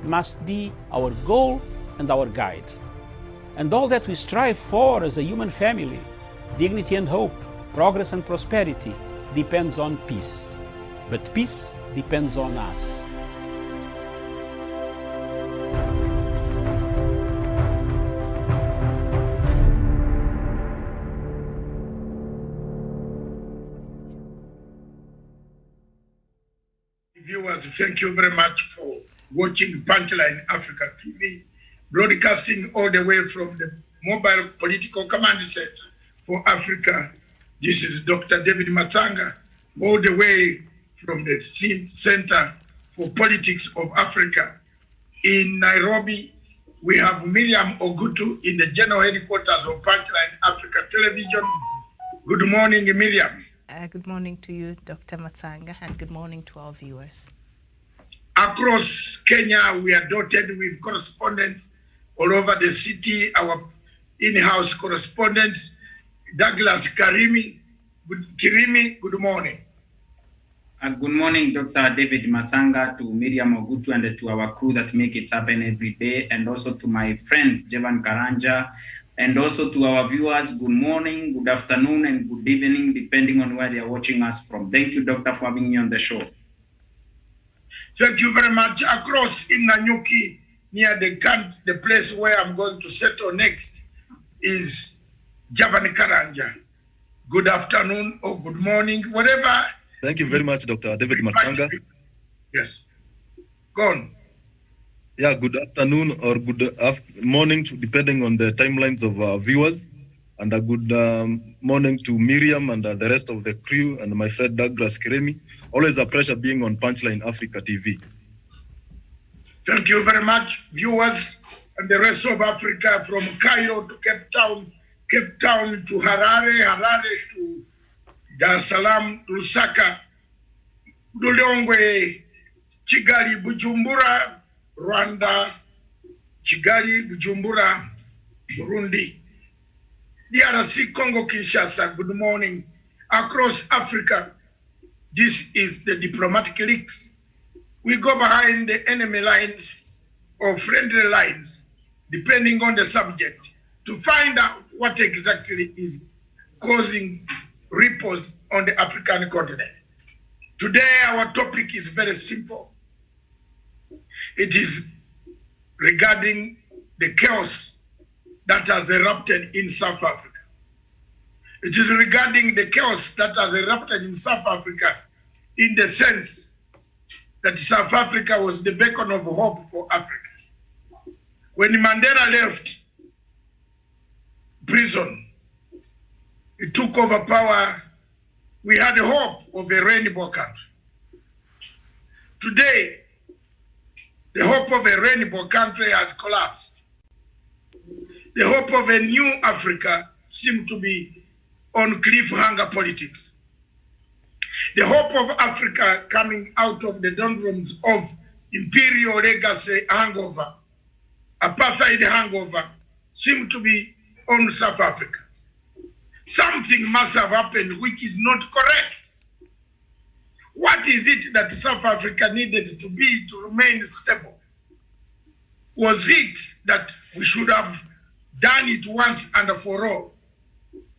must be our goal and our guide. And all that we strive for as a human family, dignity and hope, progress and prosperity, depends on peace. But peace depends on us. Viewers, thank you very much for watching Punchline Africa TV, broadcasting all the way from the Mobile Political Command Center for Africa. This is Dr. David Matsanga, all the way from the Center for Politics of Africa in Nairobi. We have Miriam Ogutu in the General Headquarters of Punchline Africa Television. Good morning, Miriam. Good morning to you, Dr. Matsanga, and good morning to our viewers. Across Kenya, we are dotted with correspondents all over the city. Our in-house correspondents, Douglas Kirimi, good morning. Good morning, Dr. David Matsanga, to Miriam Ogutu, and to our crew that make it happen every day, and also to my friend, Jevan Karanja, and also to our viewers, good morning, good afternoon, and good evening, depending on where they are watching us from. Thank you, Doctor, for having me on the show. Thank you very much. Across in Nanyuki, near the place where I'm going to settle next, is Jevan Karanja. Good afternoon or good morning, whatever. Thank you very much, Dr. David Matsanga. Yes. Go on. Yeah, good afternoon or good morning, depending on the timelines of our viewers. And a good morning to Miriam and the rest of the crew and my friend Douglas Kirimi. Always a pleasure being on Punchline Africa TV. Thank you very much, viewers and the rest of Africa, from Cairo to Cape Town to Harare, Harare to Dar es Salaam, Lusaka, Lilongwe, Kigali, Bujumbura, Rwanda, Kigali, Bujumbura, Burundi, DRC, Congo, Kinshasa, good morning. Across Africa, this is the diplomatic leaks. We go behind the enemy lines or friendly lines, depending on the subject, to find out what exactly is causing ripples on the African continent. Today, our topic is very simple. It is regarding the chaos that has erupted in South Africa. It is regarding the chaos that has erupted in South Africa in the sense that South Africa was the beacon of hope for Africa. When Mandela left prison, he took over power, we had a hope of a rainbow country. Today, the hope of a rainbow country has collapsed. The hope of a new Africa seems to be on cliffhanger politics. The hope of Africa coming out of the doldrums of imperial legacy hangover, apartheid hangover, seems to be on South Africa. Something must have happened which is not correct. What is it that South Africa needed to be to remain stable? Was it that we should have done it once and for all?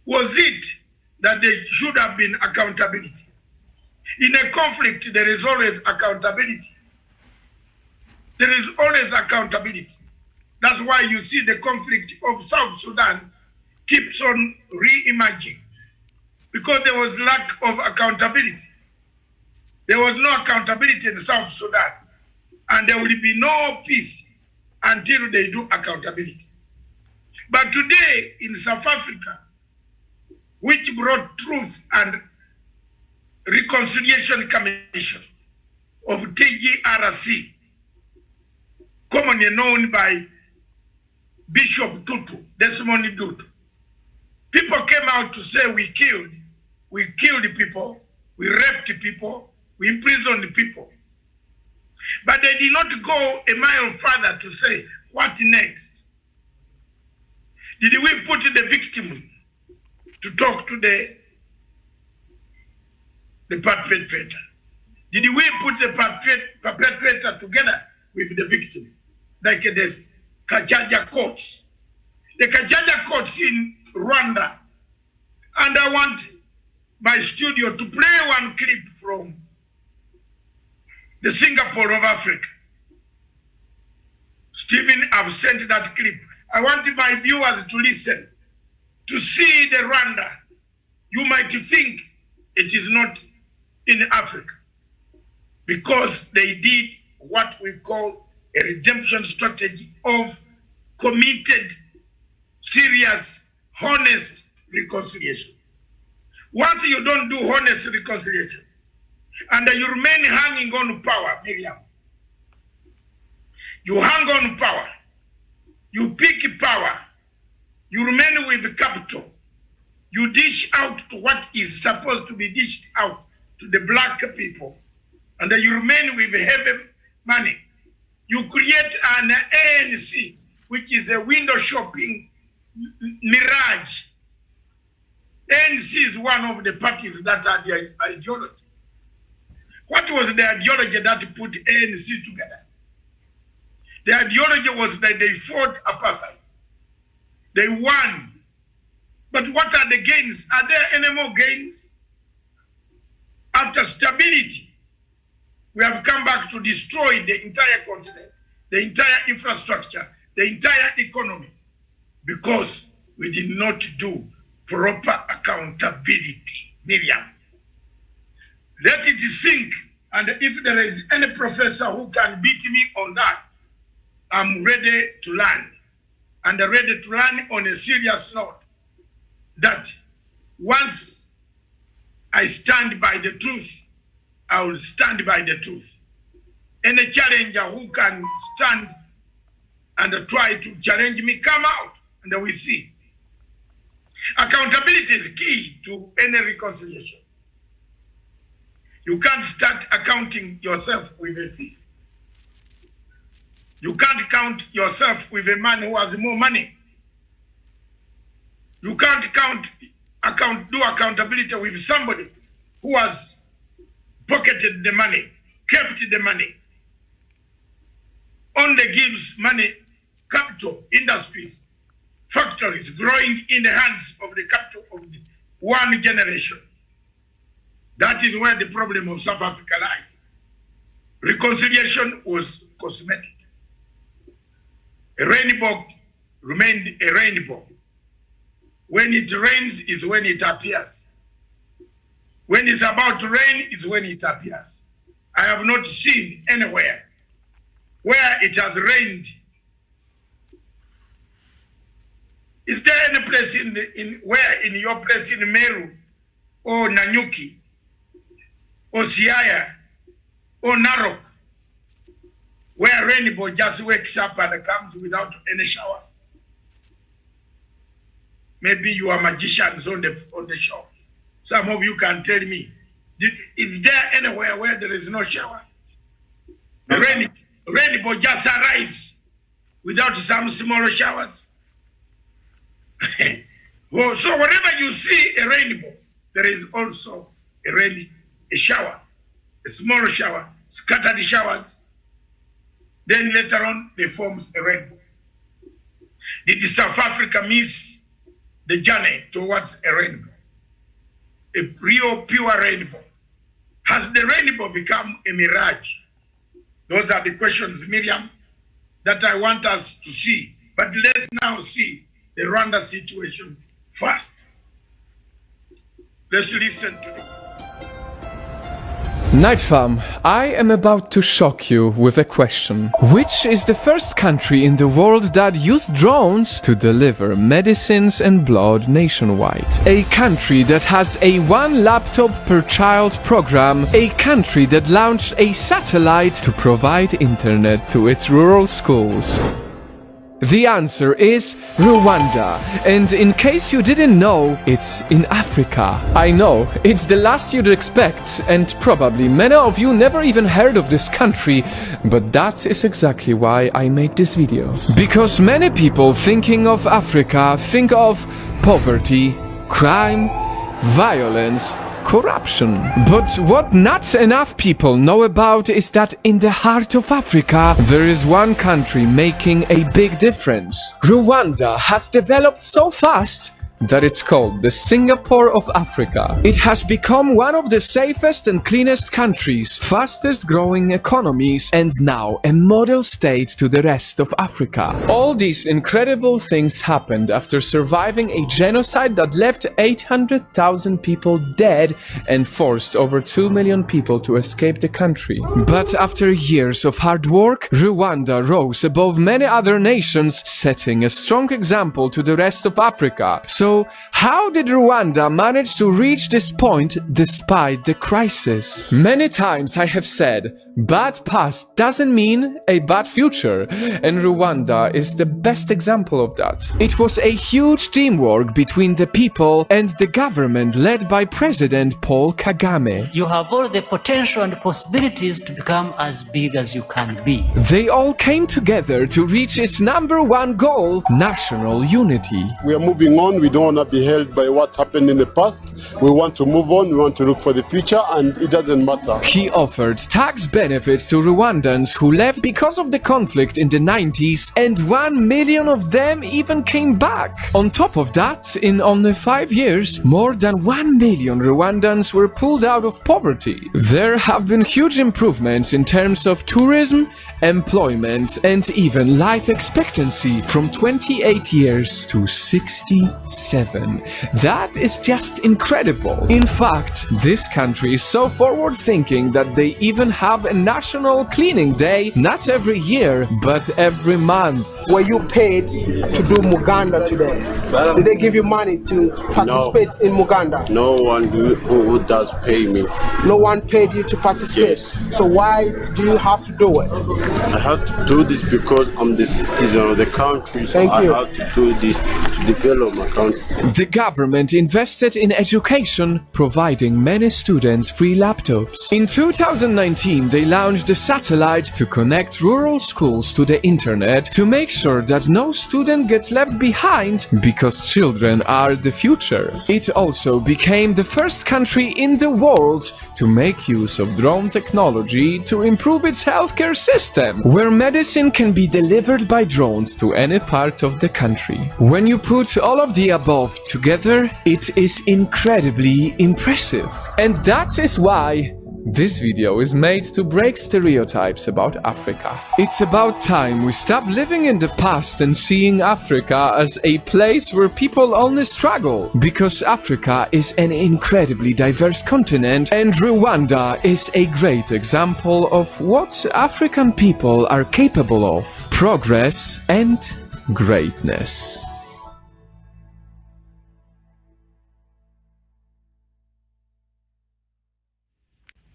Was it that there should have been accountability? In a conflict, there is always accountability. There is always accountability. That's why you see the conflict of South Sudan keeps on re-emerging, because there was lack of accountability. There was no accountability in South Sudan, and there will be no peace until they do accountability. But today in South Africa, which brought Truth and Reconciliation Commission of TGRC, commonly known by Bishop Tutu, Desmond Tutu, people came out to say we killed people, we raped people, we imprisoned people. But they did not go a mile further to say, what next? Did we put the victim to talk to the perpetrator? Did we put the perpetrator together with the victim? like the Kajaja courts. The Kajaja courts in Rwanda. And I want my studio to play one clip from the Singapore of Africa. Stephen, I've sent that clip. I want my viewers to listen, to see the Rwanda. You might think it is not in Africa because they did what we call a redemption strategy of committed, serious, honest reconciliation. Once you don't do honest reconciliation and you remain hanging on power, Miriam, you hang on power, you pick power, you remain with capital, you dish out to what is supposed to be dished out to the black people, and you remain with heavy money. You create an ANC, which is a window shopping mirage. ANC is one of the parties that are the ideology. What was the ideology that put ANC together? The ideology was that they fought apartheid. They won. But what are the gains? Are there any more gains? After stability, we have come back to destroy the entire continent, the entire infrastructure, the entire economy, because we did not do proper accountability. Miriam, let it sink. And if there is any professor who can beat me on that, I'm ready to learn. And ready to learn on a serious note that once I stand by the truth, I will stand by the truth. Any challenger who can stand and try to challenge me, come out and we see. Accountability is key to any reconciliation. You can't start accounting yourself with a thief. You can't count yourself with a man who has more money. You can't do accountability with somebody who has pocketed the money, kept the money, only gives money, capital, industries, factories growing in the hands of the capital of the one generation. That is where the problem of South Africa lies. Reconciliation was cosmetic. A rainbow remained a rainbow. When it rains is when it appears. When it's about to rain is when it appears. I have not seen anywhere where it has rained. Is there any place in your place in Meru or Nanyuki or Siaya or Narok where rainbow just wakes up and comes without any shower? Maybe you are magicians on the show. Some of you can tell me, is there anywhere where there is no shower? The rainbow just arrives without some small showers. Well, so wherever you see a rainbow, there is also a shower, a small shower, scattered showers. Then later on, they form a rainbow. Did South Africa miss the journey towards a rainbow? A real pure rainbow? Has the rainbow become a mirage? Those are the questions, Miriam, that I want us to see. But let's now see the Rwanda situation first. Let's listen to it. Night Fam, I am about to shock you with a question. Which is the first country in the world that used drones to deliver medicines and blood nationwide? A country that has a one laptop per child program. A country that launched a satellite to provide internet to its rural schools. The answer is Rwanda, and in case you didn't know, it's in Africa. I know, it's the last you'd expect, and probably many of you never even heard of this country, but that is exactly why I made this video. Because many people thinking of Africa think of poverty, crime, violence, corruption. But what not enough people know about is that in the heart of Africa, there is one country making a big difference. Rwanda has developed so fast that it's called the Singapore of Africa. It has become one of the safest and cleanest countries, fastest growing economies, and now a model state to the rest of Africa. All these incredible things happened after surviving a genocide that left 800,000 people dead and forced over 2 million people to escape the country. But after years of hard work, Rwanda rose above many other nations, setting a strong example to the rest of Africa. So how did Rwanda manage to reach this point despite the crisis? Many times I have said, bad past doesn't mean a bad future, and Rwanda is the best example of that. It was a huge teamwork between the people and the government led by President Paul Kagame. You have all the potential and possibilities to become as big as you can be. They all came together to reach its #1 goal, national unity. We are moving on. We don't want to be held by what happened in the past. We want to move on. We want to look for the future, and it doesn't matter. He offered tax benefits to Rwandans who left because of the conflict in the 90s, and 1 million of them even came back. On top of that, in only 5 years, more than 1 million Rwandans were pulled out of poverty. There have been huge improvements in terms of tourism, employment, and even life expectancy from 28 years to 67. That is just incredible. In fact, this country is so forward-thinking that they even have a national cleaning day, not every year, but every month. Were you paid to do Muganda today? Did they give you money to participate in Muganda? No one who does pay me. No one paid you to participate? Yes. So why do you have to do it? I have to do this because I'm the citizen of the country, so Thank you. I have to do this to develop my country. The government invested in education, providing many students free laptops. In 2019, they launched a satellite to connect rural schools to the internet to make sure that no student gets left behind because children are the future. It also became the first country in the world to make use of drone technology to improve its healthcare system, where medicine can be delivered by drones to any part of the country. When you put all of the above together, it is incredibly impressive. And that is why this video is made to break stereotypes about Africa. It's about time we stop living in the past and seeing Africa as a place where people only struggle, because Africa is an incredibly diverse continent, and Rwanda is a great example of what African people are capable of: progress and greatness.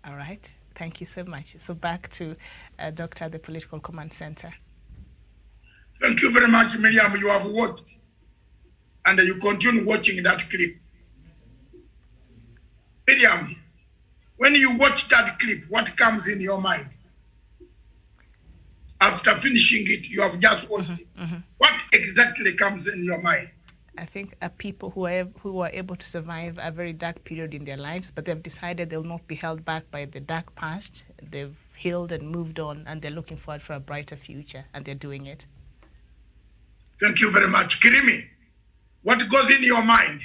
All right. Thank you so much. So back to Dr. the Political Command Center. Thank you very much, Miriam. You have watched, and you continue watching that clip. Miriam, when you watch that clip, what comes in your mind? After finishing it, you have just watched it. What exactly comes in your mind? I think people who are able to survive a very dark period in their lives, but they've decided they'll not be held back by the dark past. They've healed and moved on, and they're looking forward for a brighter future, and they're doing it. Thank you very much. Kirimi, what goes in your mind?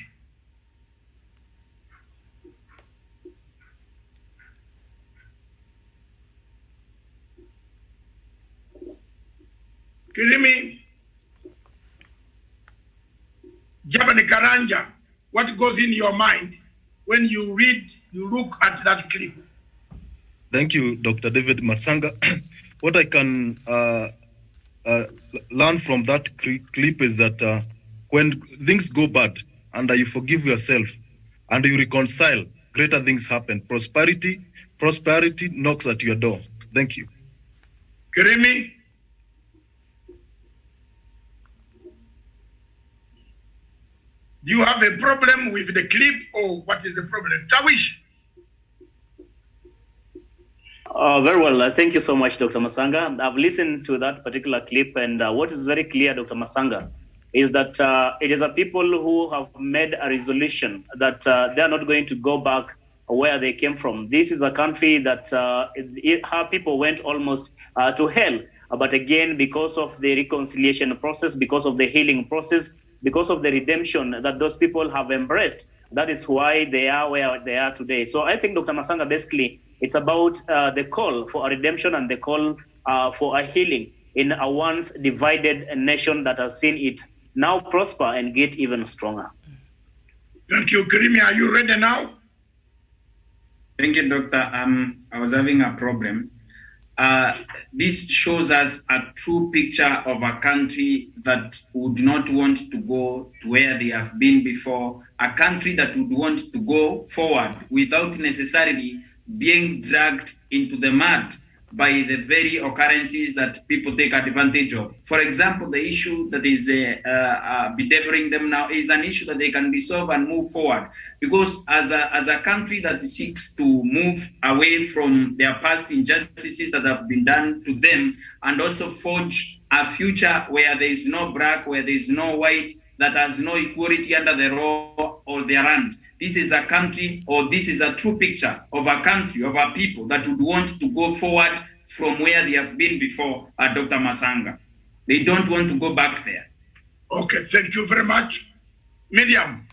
Kirimi, Jabani Karanja, what goes in your mind when you look at that clip? Thank you, Dr. David Matsanga. What I can learn from that clip is that when things go bad and you forgive yourself and you reconcile, greater things happen. Prosperity knocks at your door. Thank you. Kirimi? Do you have a problem with the clip, or what is the problem? Tawish? Very well. Thank you so much, Dr. Masanga. I've listened to that particular clip, and what is very clear, Dr. Masanga, is that it is a people who have made a resolution that they are not going to go back where they came from. This is a country that her people went almost to hell. But again, because of the reconciliation process, because of the healing process, because of the redemption that those people have embraced, that is why they are where they are today. So I think, Dr. Masanga, basically, it's about the call for a redemption and the call for a healing in a once divided nation that has seen it now prosper and get even stronger. Thank you. Kirimi, are you ready now? Thank you, Doctor. I was having a problem. This shows us a true picture of a country that would not want to go to where they have been before, a country that would want to go forward without necessarily being dragged into the mud by the very occurrences that people take advantage of. For example, the issue that is bedeviling them now is an issue that they can resolve and move forward. Because as a country that seeks to move away from their past injustices that have been done to them, and also forge a future where there is no black, where there is no white, that has no equality under the law or their land. This is a country, or this is a true picture of a country, of a people that would want to go forward from where they have been before, Dr. Masanga. They don't want to go back there. Okay, thank you very much. Miriam,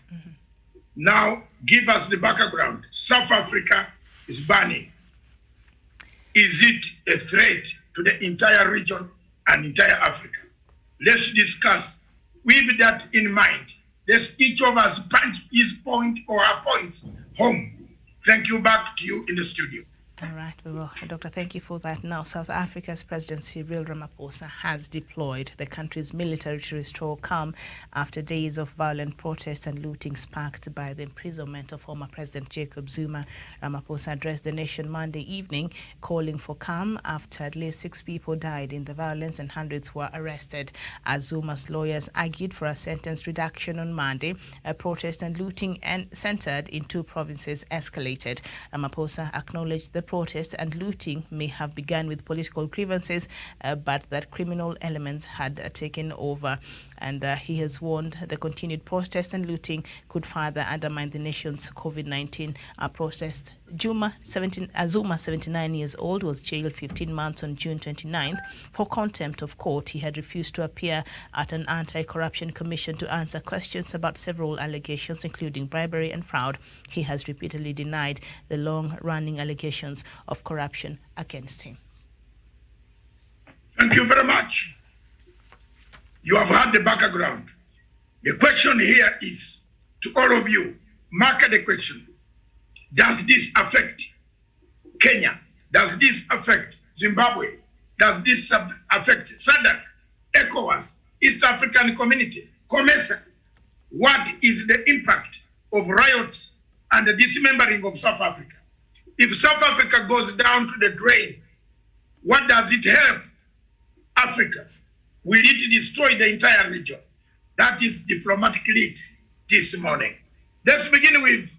now give us the background. South Africa is burning. Is it a threat to the entire region and entire Africa? Let's discuss with that in mind. Let's each of us punch his point or her points home. Thank you. Back to you in the studio. All right, we will. Doctor, thank you for that. Now, South Africa's President Cyril Ramaphosa has deployed the country's military to restore calm after days of violent protest and looting sparked by the imprisonment of former President Jacob Zuma. Ramaphosa addressed the nation Monday evening, calling for calm after at least 6 people died in the violence and hundreds were arrested. As Zuma's lawyers argued for a sentence reduction on Monday, a protest and looting centered in 2 provinces escalated. Ramaphosa acknowledged the protest and looting may have begun with political grievances, but that criminal elements had taken over. And he has warned the continued protest and looting could further undermine the nation's COVID-19 protest. Zuma, 79 years old, was jailed 15 months on June 29th for contempt of court. He had refused to appear at an anti-corruption commission to answer questions about several allegations, including bribery and fraud. He has repeatedly denied the long-running allegations of corruption against him. Thank you very much. You have heard the background. The question here is, to all of you, mark the question. Does this affect Kenya? Does this affect Zimbabwe? Does this affect SADC, ECOWAS, East African Community, COMESA? What is the impact of riots and the dismembering of South Africa? If South Africa goes down to the drain, what does it help Africa? Will it destroy the entire region? That is diplomatic leaks this morning. Let's begin with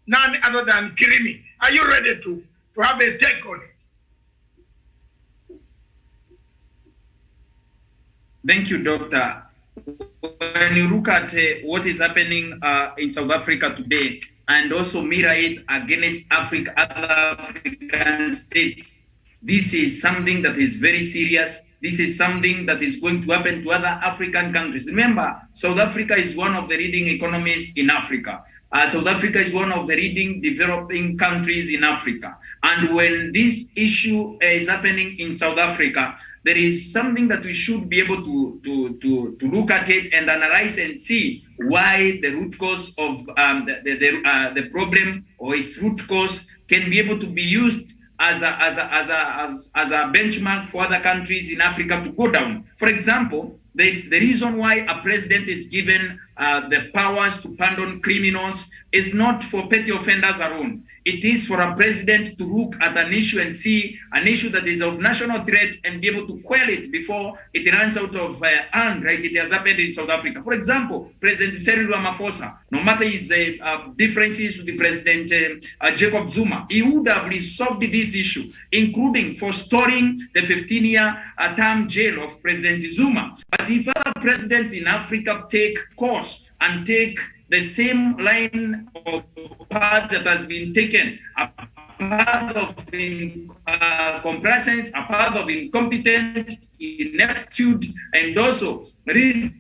none other than Kirimi. Are you ready to have a take on it? Thank you, Doctor. When you look at what is happening in South Africa today, and also mirror it against other African states, this is something that is very serious. This is something that is going to happen to other African countries. Remember, South Africa is one of the leading economies in Africa. South Africa is one of the leading developing countries in Africa. And when this issue is happening in South Africa, there is something that we should be able to look at it and analyze and see why the root cause of the problem, or its root cause, can be able to be used as a benchmark for other countries in Africa to go down. For example, the reason why a president is given the powers to pardon criminals is not for petty offenders alone. It is for a president to look at an issue and see an issue that is of national threat and be able to quell it before it runs out of hand, like it has happened in South Africa. For example, President Cyril Ramaphosa, no matter his differences with the President Jacob Zuma, he would have resolved this issue, including forestalling the 15-year term jail of President Zuma. But if other presidents in Africa take course and take the same line of path that has been taken, a path of incompetent, a path of incompetent, ineptitude, and also the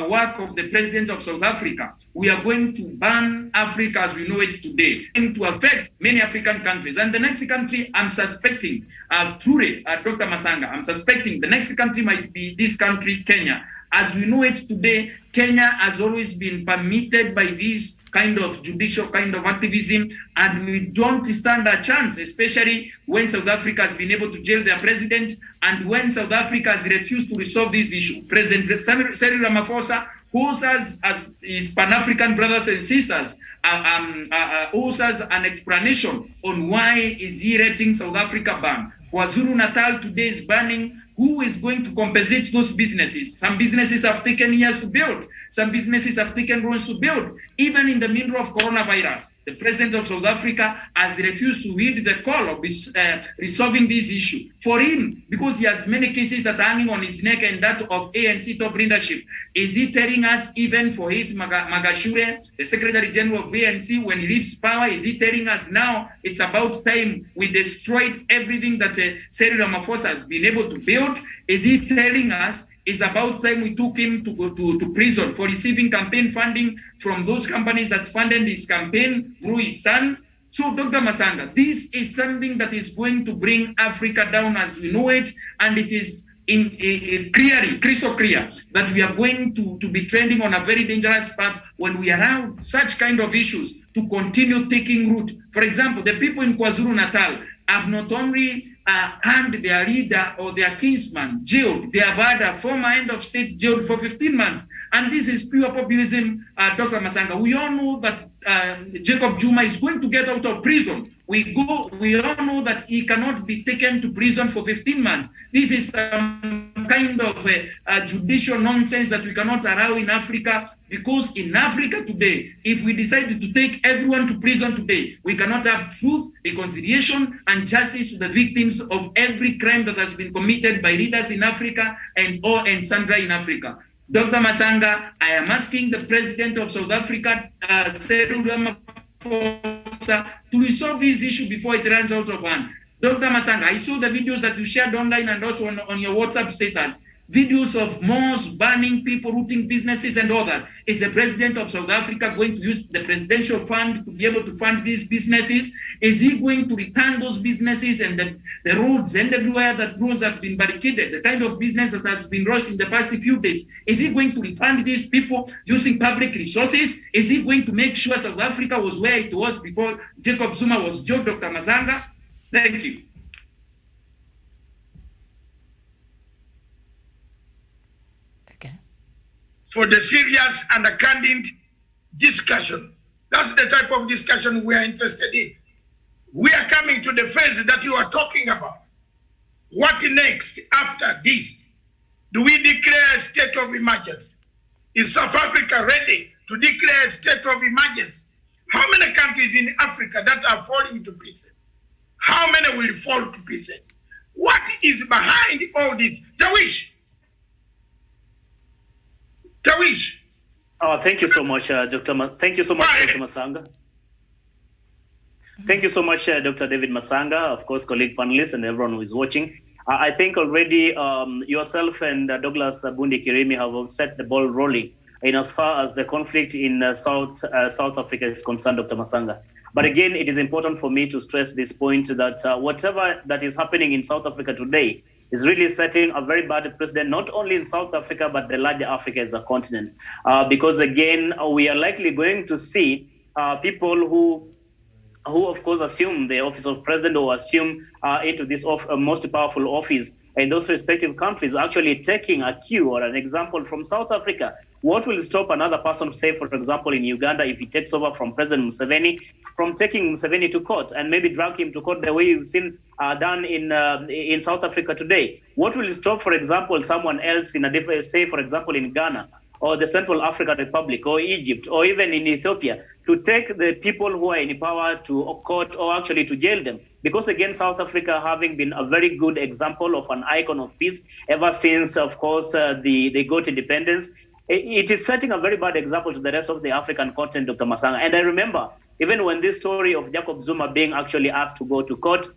work of the president of South Africa. We are going to ban Africa as we know it today, going to affect many African countries. And the next country, I'm suspecting, Dr. Masanga, I'm suspecting the next country might be this country, Kenya. As we know it today, Kenya has always been permitted by this kind of judicial kind of activism, and we don't stand a chance, especially when South Africa has been able to jail their president, and when South Africa has refused to resolve this issue. President Cyril Ramaphosa, who as his Pan-African brothers and sisters, owes us an explanation on why is he letting South Africa ban. KwaZulu-Natal today is banning. Who is going to compensate those businesses? Some businesses have taken years to build. Some businesses have taken months to build. Even in the middle of coronavirus, the president of South Africa has refused to heed the call of resolving this issue. For him, because he has many cases that are hanging on his neck and that of ANC top leadership, is he telling us even for his Magashure, the Secretary General of ANC, when he leaves power, is he telling us now it's about time we destroyed everything that Cyril Ramaphosa has been able to build? Is he telling us it's about time we took him to go to prison for receiving campaign funding from those companies that funded his campaign through his son? So, Dr. Masanga, this is something that is going to bring Africa down as we know it, and it is crystal clear that we are going to be trending on a very dangerous path when we allow such kind of issues to continue taking root. For example, the people in KwaZulu-Natal have not only had their leader or their kinsman jailed, they have had a former head of state jailed for 15 months. And this is pure populism, Dr. Masanga. We all know that Jacob Zuma is going to get out of prison. We all know that he cannot be taken to prison for 15 months. This is some kind of judicial nonsense that we cannot allow in Africa, because in Africa today, if we decide to take everyone to prison today, we cannot have truth, reconciliation, and justice to the victims of every crime that has been committed by leaders in Africa and Sandra in Africa. Dr. Masanga, I am asking the president of South Africa, Cyril Ramaphosa, to resolve this issue before it runs out of hand. Dr. Masanga, I saw the videos that you shared online and also on your WhatsApp status. Videos of malls banning people, rooting businesses and all that. Is the president of South Africa going to use the presidential fund to be able to fund these businesses? Is he going to return those businesses and the roads and everywhere that roads have been barricaded, the kind of business that has been lost in the past few days? Is he going to refund these people using public resources? Is he going to make sure South Africa was where it was before Jacob Zuma was jailed, Dr. Masanga? Thank you. For the serious and a candid discussion. That's the type of discussion we are interested in. We are coming to the phase that you are talking about. What next after this? Do we declare a state of emergency? Is South Africa ready to declare a state of emergency? How many countries in Africa that are falling to pieces? How many will fall to pieces? What is behind all this? Tawish. Thank you so much, Thank you so much, Dr. Masanga. Thank you so much, Dr. David Masanga, of course, colleague panelists and everyone who is watching. I think already yourself and Douglas Bundi Kirimi have set the ball rolling in as far as the conflict in South Africa is concerned, Dr. Masanga. But again, it is important for me to stress this point that whatever that is happening in South Africa today is really setting a very bad precedent, not only in South Africa, but the larger Africa as a continent. Because again, we are likely going to see people who of course assume the office of president or assume into this most powerful office in those respective countries actually taking a cue or an example from South Africa. What will stop another person, say, for example, in Uganda, if he takes over from President Museveni, from taking Museveni to court and maybe drag him to court the way you've seen done in South Africa today? What will stop, for example, someone else in a different, say, for example, in Ghana or the Central African Republic or Egypt or even in Ethiopia to take the people who are in power to court or actually to jail them? Because again, South Africa having been a very good example of an icon of peace ever since, of course, they got independence. it is setting a very bad example to the rest of the African continent, Dr. Masanga. And I remember, even when this story of Jacob Zuma being actually asked to go to court,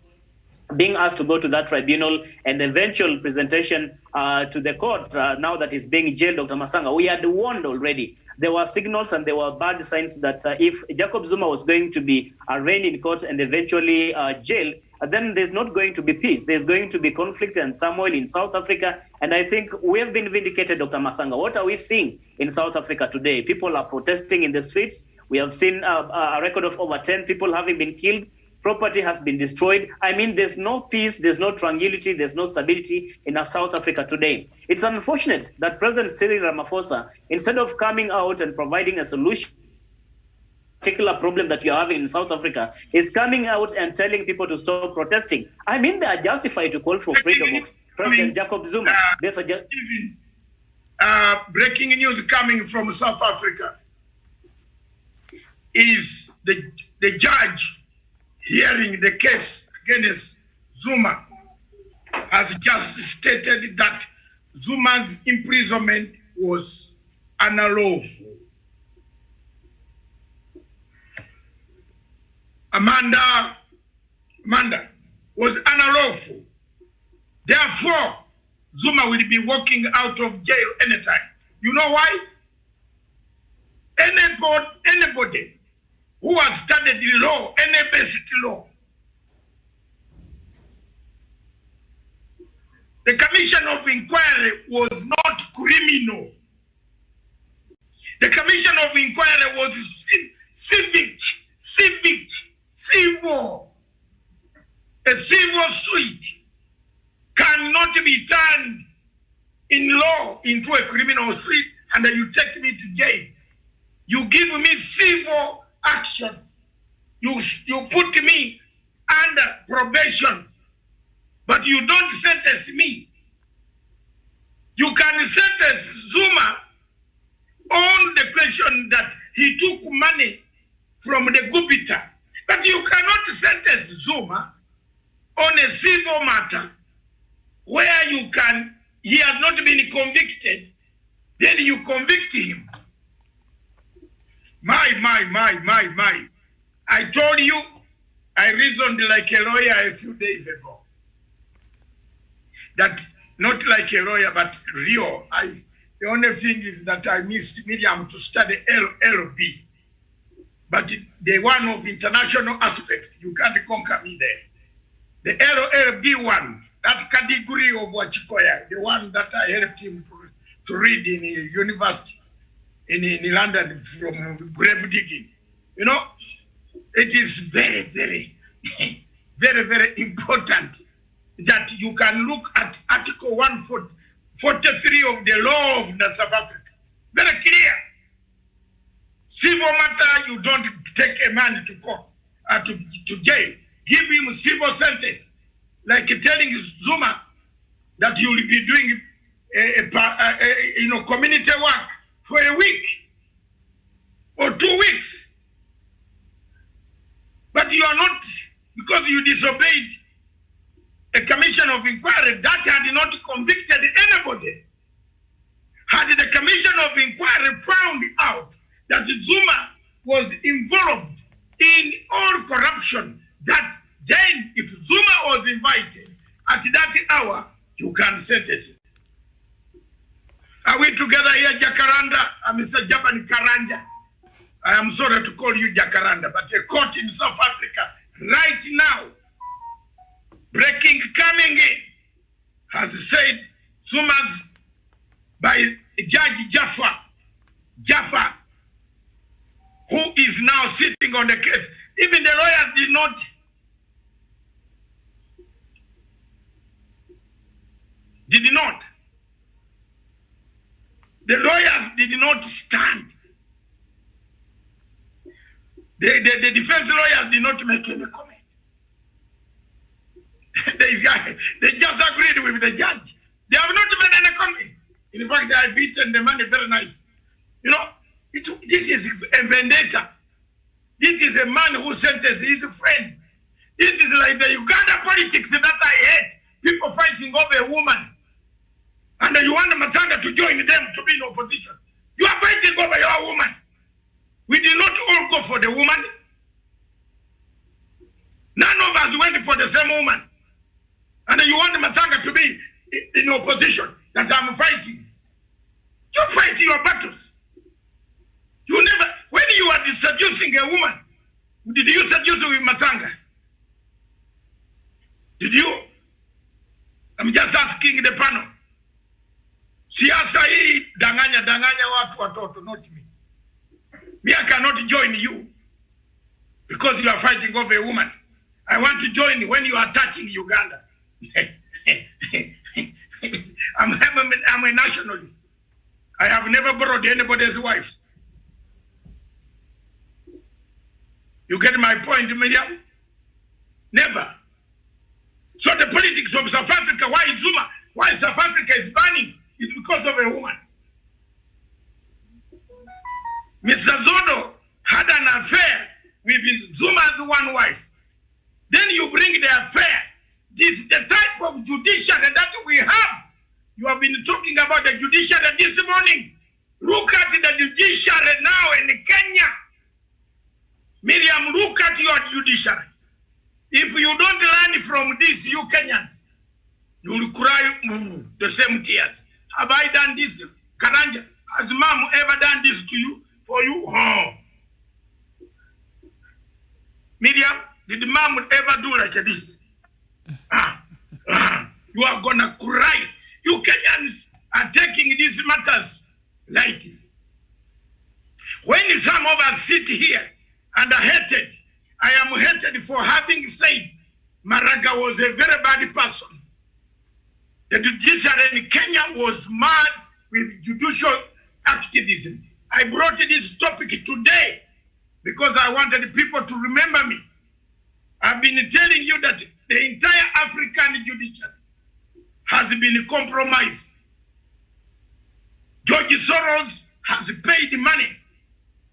being asked to go to that tribunal and the eventual presentation to the court, now that he's being jailed, Dr. Masanga, we had warned already. There were signals and there were bad signs that if Jacob Zuma was going to be arraigned in court and eventually jailed, then there's not going to be peace. There's going to be conflict and turmoil in South Africa. And I think we have been vindicated, Dr. Masanga. What are we seeing in South Africa today? People are protesting in the streets. We have seen a record of over 10 people having been killed. Property has been destroyed. I mean, there's no peace, there's no tranquility, there's no stability in South Africa today. It's unfortunate that President Cyril Ramaphosa, instead of coming out and providing a solution, particular problem that you're having in South Africa, is coming out and telling people to stop protesting. I mean, they are justified to call for freedom of President Jacob Zuma. Breaking news coming from South Africa is the judge hearing the case against Zuma has just stated that Zuma's imprisonment was unlawful. Amanda was unlawful. Therefore, Zuma will be walking out of jail anytime. You know why? Anybody who has studied the law, any basic law, the commission of inquiry was not criminal. The commission of inquiry was civil. A civil suit cannot be turned in law into a criminal suit and then you take me to jail. You give me civil action. You put me under probation, but you don't sentence me. You can sentence Zuma on the question that he took money from the Gupita, but you cannot sentence Zuma on a civil matter where he has not been convicted, then you convict him. My. I told you, I reasoned like a lawyer a few days ago. That, not like a lawyer, but real. The only thing is that I missed Miriam to study LLB. But the one of international aspect, you can't conquer me there. The LLB one, that category of Wachikoya, the one that I helped him to read in university in London from grave digging. You know, it is very, very, very, very important that you can look at Article 143 of the law of South Africa. Very clear. Civil matter, you don't take a man to court, to jail. Give him a civil sentence, like telling Zuma that you will be doing community work for a week or 2 weeks. But you are not, because you disobeyed a commission of inquiry that had not convicted anybody. Had the commission of inquiry found out that Zuma was involved in all corruption, that then if Zuma was invited at that hour, you can sentence him. Are we together here, Jacaranda? I'm Mr. Japan Karanja. I am sorry to call you Jacaranda, but a court in South Africa right now, breaking coming in, has said Zuma's by Judge Jaffa, who is now sitting on the case. Even the lawyers did not. The lawyers did not stand. The defense lawyers did not make any comment. They just agreed with the judge. They have not made any comment. In fact, they have eaten the money very nice. You know, this is a vendetta. This is a man who sentenced his friend. This is like the Uganda politics that I hate. People fighting over a woman. And you want Matanga to join them to be in opposition. You are fighting over your woman. We did not all go for the woman. None of us went for the same woman. And you want Matsanga to be in opposition that I'm fighting. You fight your battles. You never, when you are seducing a woman, did you seduce with Matsanga? Did you? I'm just asking the panel. Siasa hii danganya watu watoto, not me. Me, I cannot join you because you are fighting over a woman. I want to join when you are touching Uganda. I'm a nationalist. I have never borrowed anybody's wife. You get my point, Miriam? Never. So the politics of South Africa, why South Africa is burning, is because of a woman. Mr. Zondo had an affair with Zuma's one wife. Then you bring the affair. This is the type of judiciary that we have. You have been talking about the judiciary this morning. Look at the judiciary now in Kenya. Miriam, look at your judiciary. If you don't learn from this, you Kenyans, you will cry the same tears. Have I done this? Karanja, has mom ever done this to you? For you? Oh. Miriam, did mom ever do like this? You are gonna cry. You Kenyans are taking these matters lightly. When some of us sit here and are hated, I am hated for having said Maraga was a very bad person. The judiciary in Kenya was mad with judicial activism. I brought this topic today because I wanted people to remember me. I've been telling you that the entire African judiciary has been compromised. George Soros has paid money.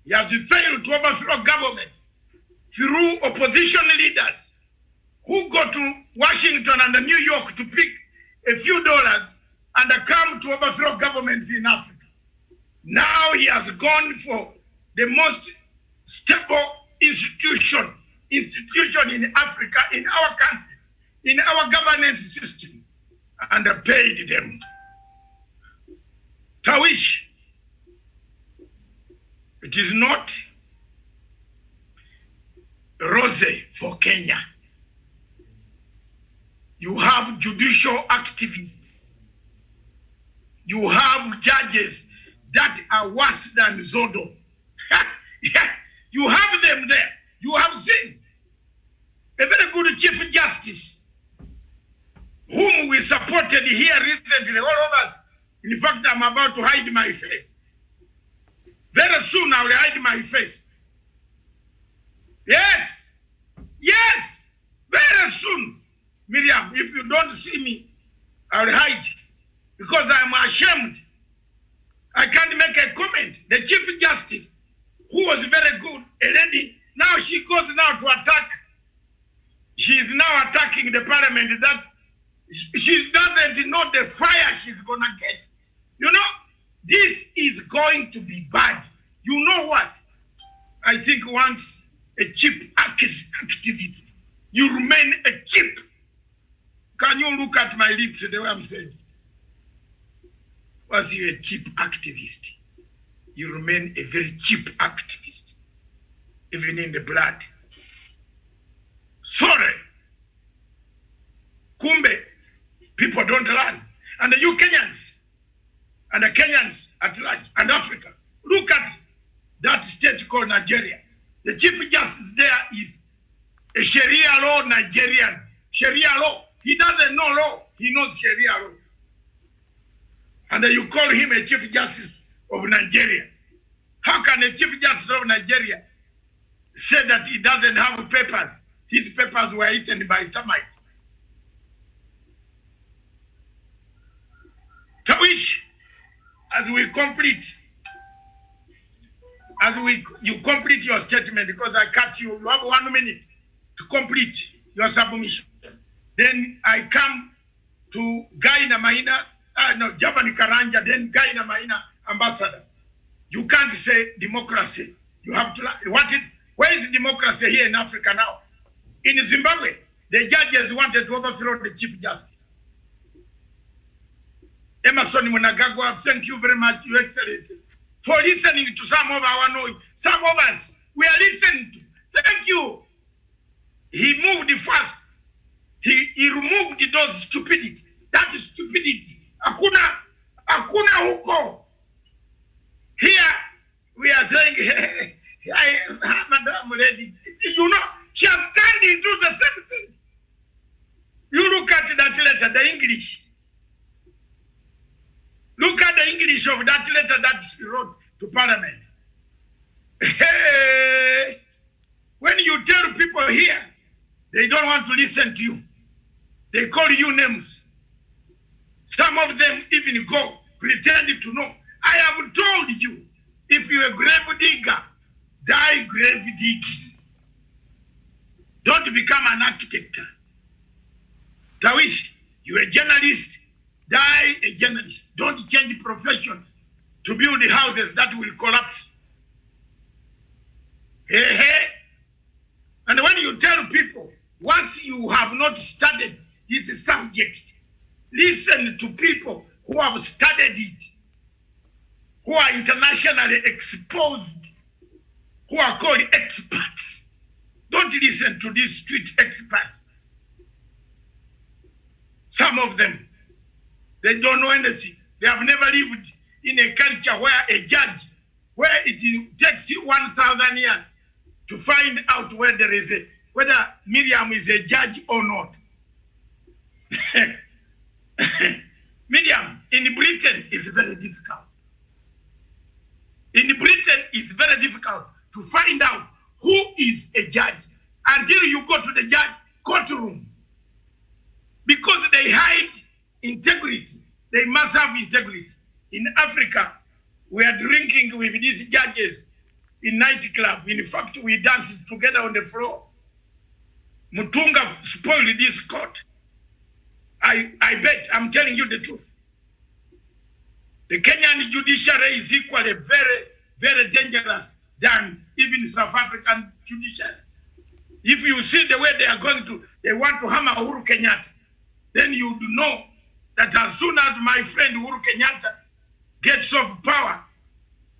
He has failed to overthrow government through opposition leaders who go to Washington and New York to pick a few dollars and come to overthrow governments in Africa. Now he has gone for the most stable institution in Africa, in our countries, in our governance system, and paid them. Tawish, it is not rose for Kenya. You have judicial activists. You have judges that are worse than Zodo. You have them there. You have seen a very good Chief Justice whom we supported here recently, all of us. In fact, I'm about to hide my face. Very soon I will hide my face. Yes, yes, very soon. Miriam, if you don't see me, I will hide because I'm ashamed. I can't make a comment. The Chief Justice, who was very good, a lady, now she goes now to attack. She is now attacking the parliament that she doesn't know the fire she's going to get. You know, this is going to be bad. You know what? I think once a cheap activist, you remain a cheap. Can you look at my lips the way I'm saying? Once you're a cheap activist, you remain a very cheap activist, even in the blood. Sorry. Kumbe, people don't learn. And you Kenyans, and the Kenyans at large, and Africa, look at that state called Nigeria. The Chief Justice there is a Sharia law Nigerian. Sharia law. He doesn't know law. He knows Sharia law. And then you call him a Chief Justice of Nigeria. How can a Chief Justice of Nigeria say that he doesn't have papers? His papers were eaten by termites. Tawish, as we complete, you complete your statement because I cut you. You have 1 minute to complete your submission. Then I come to Guy Namaina, Javan Karanja, then Guy Namaina, ambassador. You can't say democracy. You have to, where is democracy here in Africa now? In Zimbabwe, the judges wanted to overthrow the Chief Justice. Emerson Mnangagwa, thank you very much, Your Excellency, for listening to some of our noise. Some of us, we are listening to. Thank you. He moved fast. He removed those stupidity. That is stupidity. Hakuna huko. Here, we are saying, Madam Lady, you know, she has turned into the same thing. You look at that letter, the English. Look at the English of that letter that she wrote to Parliament. Hey, when you tell people here, they don't want to listen to you. They call you names. Some of them even go pretending to know. I have told you, if you're a grave digger, die grave digging. Don't become an architect. Tawish, you're a journalist, die a journalist. Don't change profession to build houses that will collapse. Hey, hey. And when you tell people, once you have not studied this subject, listen to people who have studied it, who are internationally exposed, who are called experts. Don't listen to these street experts. Some of them, they don't know anything. They have never lived in a culture where a judge, where it takes you 1,000 years to find out where there is whether Miriam is a judge or not. Miriam, in Britain, is very difficult. In Britain, it's very difficult to find out who is a judge until you go to the judge courtroom. Because they hide integrity. They must have integrity. In Africa, we are drinking with these judges in nightclub. In fact, we danced together on the floor. Mutunga spoiled this court. I bet, I'm telling you the truth. The Kenyan judiciary is equally very, very dangerous than even South African judiciary. If you see the way they are going to, they want to hammer Uhuru Kenyatta, then you do know that as soon as my friend Uhuru Kenyatta gets off power,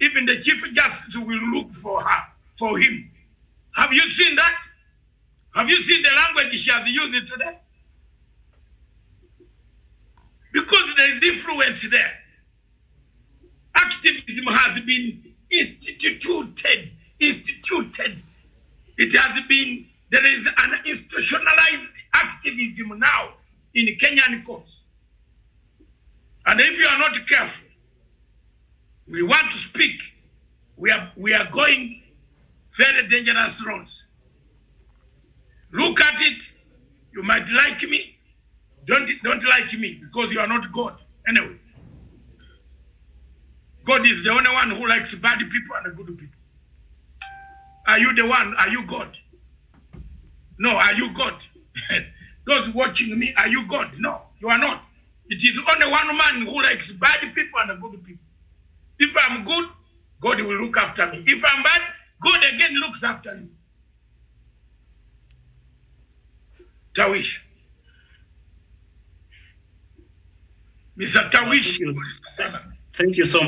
even the Chief Justice will look for him. Have you seen that? Have you seen the language she has used today? Because there is influence there. Activism has been instituted. It has been, there is an institutionalized activism now in Kenyan courts. And if you are not careful, we want to speak, we are going very dangerous roads. Look at it, you might like me, don't like me because you are not God. Anyway, God is the only one who likes bad people and good people. Are you the one? Are you God? No, are you God? Those watching me, are you God? No, you are not. It is only one man who likes bad people and good people. If I'm good, God will look after me. If I'm bad, God again looks after me. Tawish. Mr. Tawish. Thank you so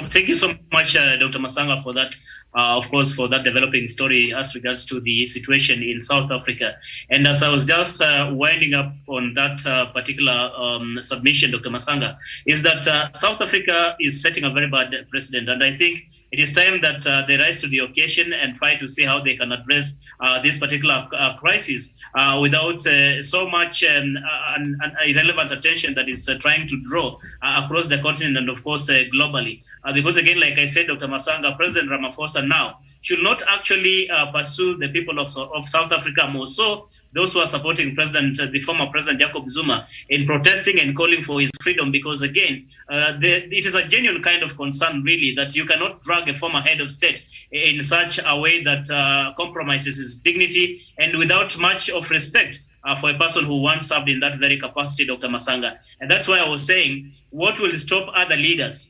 much, Dr. Masanga, for that. Of course, for that developing story as regards to the situation in South Africa. And as I was just winding up on that particular submission, Dr. Masanga, is that South Africa is setting a very bad precedent. And I think it is time that they rise to the occasion and try to see how they can address this particular crisis without so much irrelevant attention that is trying to draw across the continent and, of course, globally. Because, again, like I said, Dr. Masanga, President Ramaphosa now should not actually pursue the people of South Africa, more so those who are supporting the former President Jacob Zuma in protesting and calling for his freedom, because again, it is a genuine kind of concern really that you cannot drag a former head of state in such a way that compromises his dignity and without much of respect for a person who once served in that very capacity, Dr. Masanga. And that's why I was saying, what will stop other leaders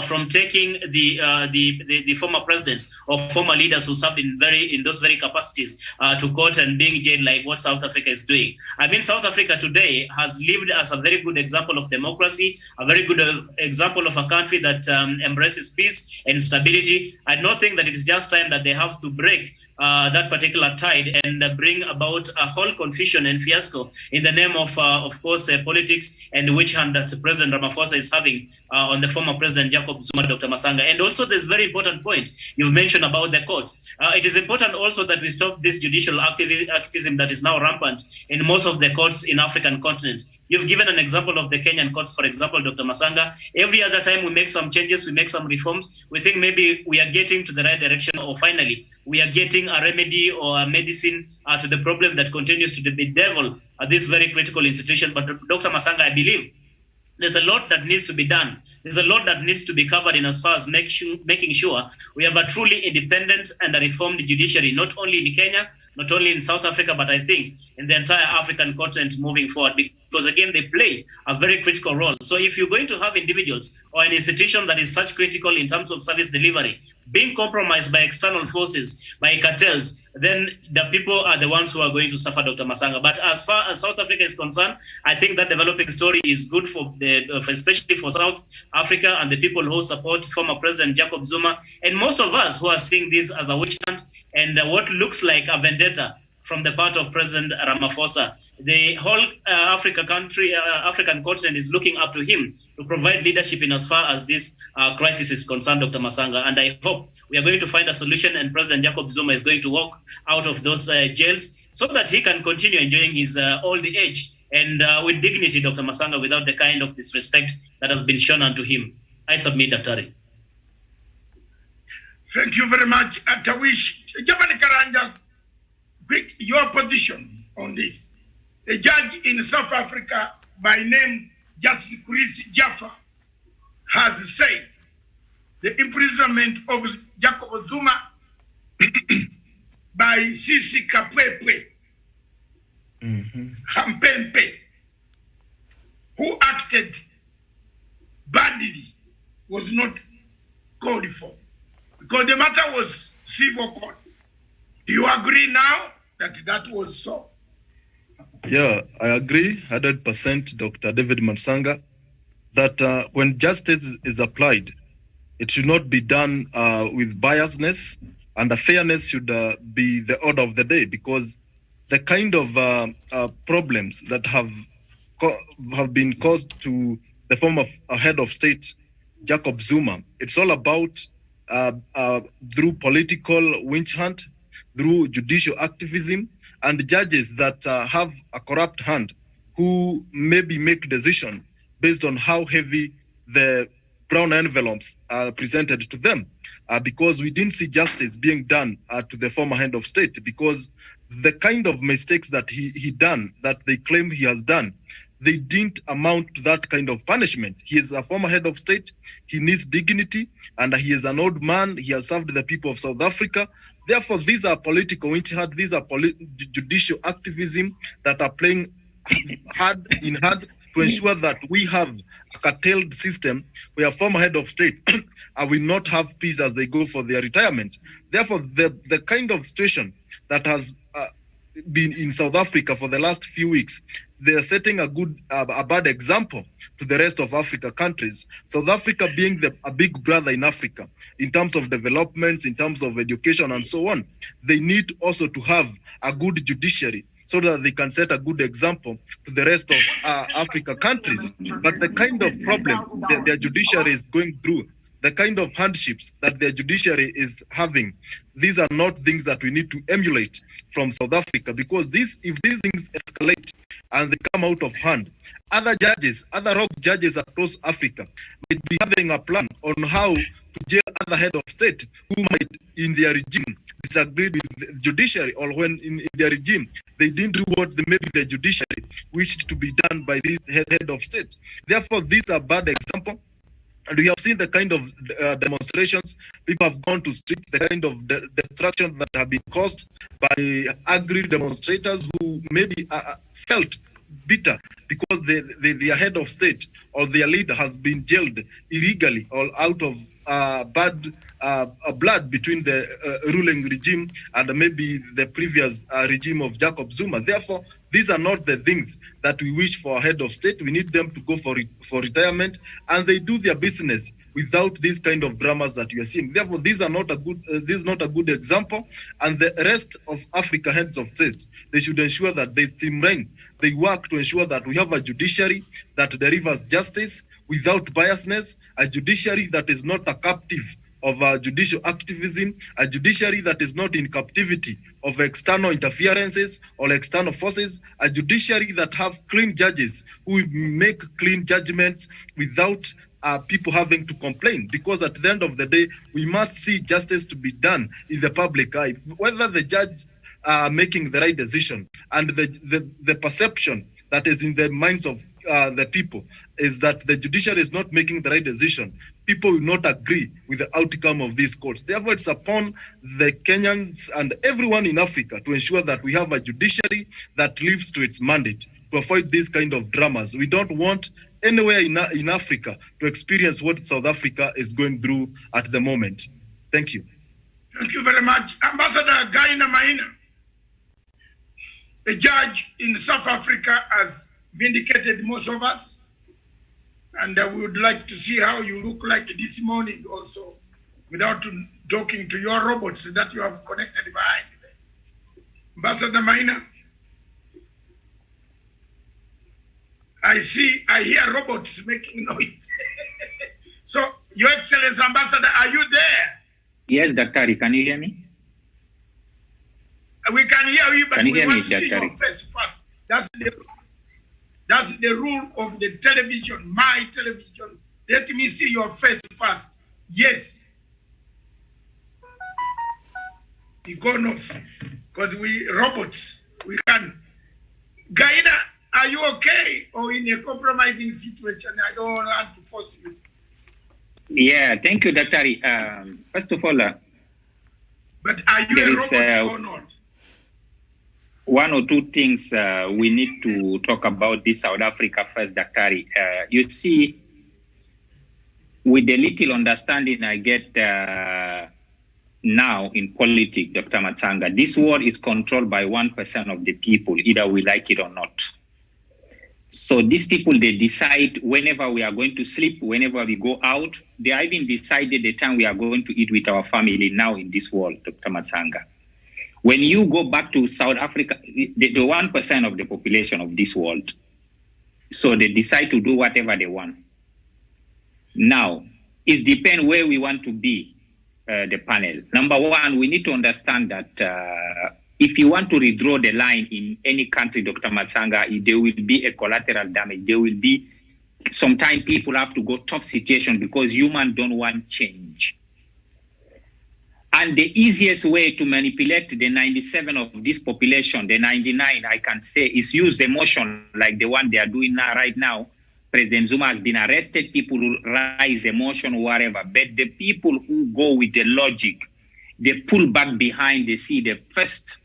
from taking the former presidents or former leaders who served in those very capacities to court and being jailed, like what South Africa is doing. I mean, South Africa today has lived as a very good example of democracy, a very good example of a country that embraces peace and stability. I don't think that it is just time that they have to break that particular tide and bring about a whole confusion and fiasco in the name of course, politics and the witch hunt that President Ramaphosa is having on the former President Jacob Zuma, Dr. Masanga. And also, there's a very important point you've mentioned about the courts. It is important also that we stop this judicial activism that is now rampant in most of the courts in African continent. You've given an example of the Kenyan courts, for example, Dr. Masanga. Every other time we make some changes, we make some reforms, we think maybe we are getting to the right direction, or finally we are getting a remedy or a medicine to the problem that continues to bedevil this very critical institution. But Dr. Masanga, I believe there's a lot that needs to be done. There's a lot that needs to be covered in as far as making sure we have a truly independent and a reformed judiciary, not only in Kenya, not only in South Africa, but I think in the entire African continent moving forward, because again, they play a very critical role. So if you're going to have individuals or an institution that is such critical in terms of service delivery being compromised by external forces, by cartels, then the people are the ones who are going to suffer, Dr. Masanga. But as far as South Africa is concerned, I think that developing story is good for especially for South Africa and the people who support former President Jacob Zuma, and most of us who are seeing this as a witch hunt and what looks like a vendetta from the part of President Ramaphosa. The whole African continent is looking up to him to provide leadership in as far as this crisis is concerned, Dr. Masanga. And I hope we are going to find a solution, and President Jacob Zuma is going to walk out of those jails so that he can continue enjoying his old age and with dignity, Dr. Masanga, without the kind of disrespect that has been shown unto him. I submit, Daktari. Thank you very much, Tawish. Javan Karanja, quick, your position on this. A judge in South Africa by name Justice Chris Jaffa has said the imprisonment of Jacob Zuma by Sisi Kapwepwe Hampempe, who acted badly, was not called for, because the matter was civil court. Do you agree now that that was so? Yeah, I agree 100%, Dr. David Matsanga, that when justice is applied, it should not be done with biasness, and fairness should be the order of the day, because the kind of problems that have been caused to the former head of state, Jacob Zuma, it's all about through political witch hunt, through judicial activism, and judges that have a corrupt hand who maybe make decision based on how heavy the brown envelopes are presented to them, because we didn't see justice being done to the former head of state, because the kind of mistakes that he done, that they claim he has done, they didn't amount to that kind of punishment. He is a former head of state. He needs dignity, and he is an old man. He has served the people of South Africa. Therefore, these are political witch hunt. These are judicial activism that are playing hard to ensure that we have a curtailed system where former head of state will not have peace as they go for their retirement. Therefore, the kind of situation that has been in South Africa for the last few weeks, they are setting a bad example to the rest of Africa countries. South Africa being a big brother in Africa in terms of developments, in terms of education and so on. They need also to have a good judiciary so that they can set a good example to the rest of Africa countries. But the kind of problem that their judiciary is going through, the kind of hardships that their judiciary is having, these are not things that we need to emulate from South Africa, because if these things escalate and they come out of hand, other rogue judges across Africa might be having a plan on how to jail other head of state who might, in their regime, disagree with the judiciary, or when in their regime they didn't do what maybe the judiciary wished to be done by the head of state. Therefore, these are bad examples. And we have seen the kind of demonstrations. People have gone to street, the kind of destruction that have been caused by angry demonstrators who maybe felt bitter because their head of state or their leader has been jailed illegally or out of bad blood between the ruling regime and maybe the previous regime of Jacob Zuma. Therefore, these are not the things that we wish for a head of state. We need them to go for retirement, and they do their business without these kind of dramas that we are seeing. Therefore, these are not a good. This is not a good example. And the rest of Africa heads of state, they should ensure that they steam reign. They work to ensure that we have a judiciary that delivers justice without biasness, a judiciary that is not a captive of judicial activism, a judiciary that is not in captivity of external interferences or external forces, a judiciary that have clean judges who make clean judgments without people having to complain. Because at the end of the day, we must see justice to be done in the public eye, whether the judge making the right decision and the perception that is in the minds of the people is that the judiciary is not making the right decision. People will not agree with the outcome of these courts. Therefore, it's upon the Kenyans and everyone in Africa to ensure that we have a judiciary that lives to its mandate to avoid these kind of dramas. We don't want anywhere in Africa to experience what South Africa is going through at the moment. Thank you. Thank you very much. Ambassador Gaina Maina, a judge in South Africa has vindicated most of us, and we would like to see how you look like this morning also, without talking to your robots that you have connected behind there. Ambassador Maina, I hear robots making noise. So, Your Excellency Ambassador, are you there? Yes, Daktari, can you hear me? We can hear you, but can you we hear want me, to see your face first. That's the rule of the television, my television. Let me see your face first. Yes. He gone off because we robots. We can. Gaina, are you okay or in a compromising situation? I don't want to force you. Yeah, thank you, Daktari. First of all, but are you a robot or not? One or two things we need to talk about this South Africa first, Daktari. You see, with the little understanding I get now in politics, Dr. Matsanga, this world is controlled by 1% of the people, either we like it or not. So these people, they decide whenever we are going to sleep, whenever we go out, they have even decided the time we are going to eat with our family now in this world, Dr. Matsanga. When you go back to South Africa, the 1% of the population of this world, so they decide to do whatever they want. Now, it depends where we want to be, the panel. Number one, we need to understand that if you want to redraw the line in any country, Dr. Matsanga, there will be a collateral damage. There will be, sometimes people have to go tough situation because humans don't want change. And the easiest way to manipulate the 97 of this population, the 99, I can say, is use emotion like the one they are doing now, right now. President Zuma has been arrested, people will rise emotion, whatever. But the people who go with the logic, they pull back behind, they see the first,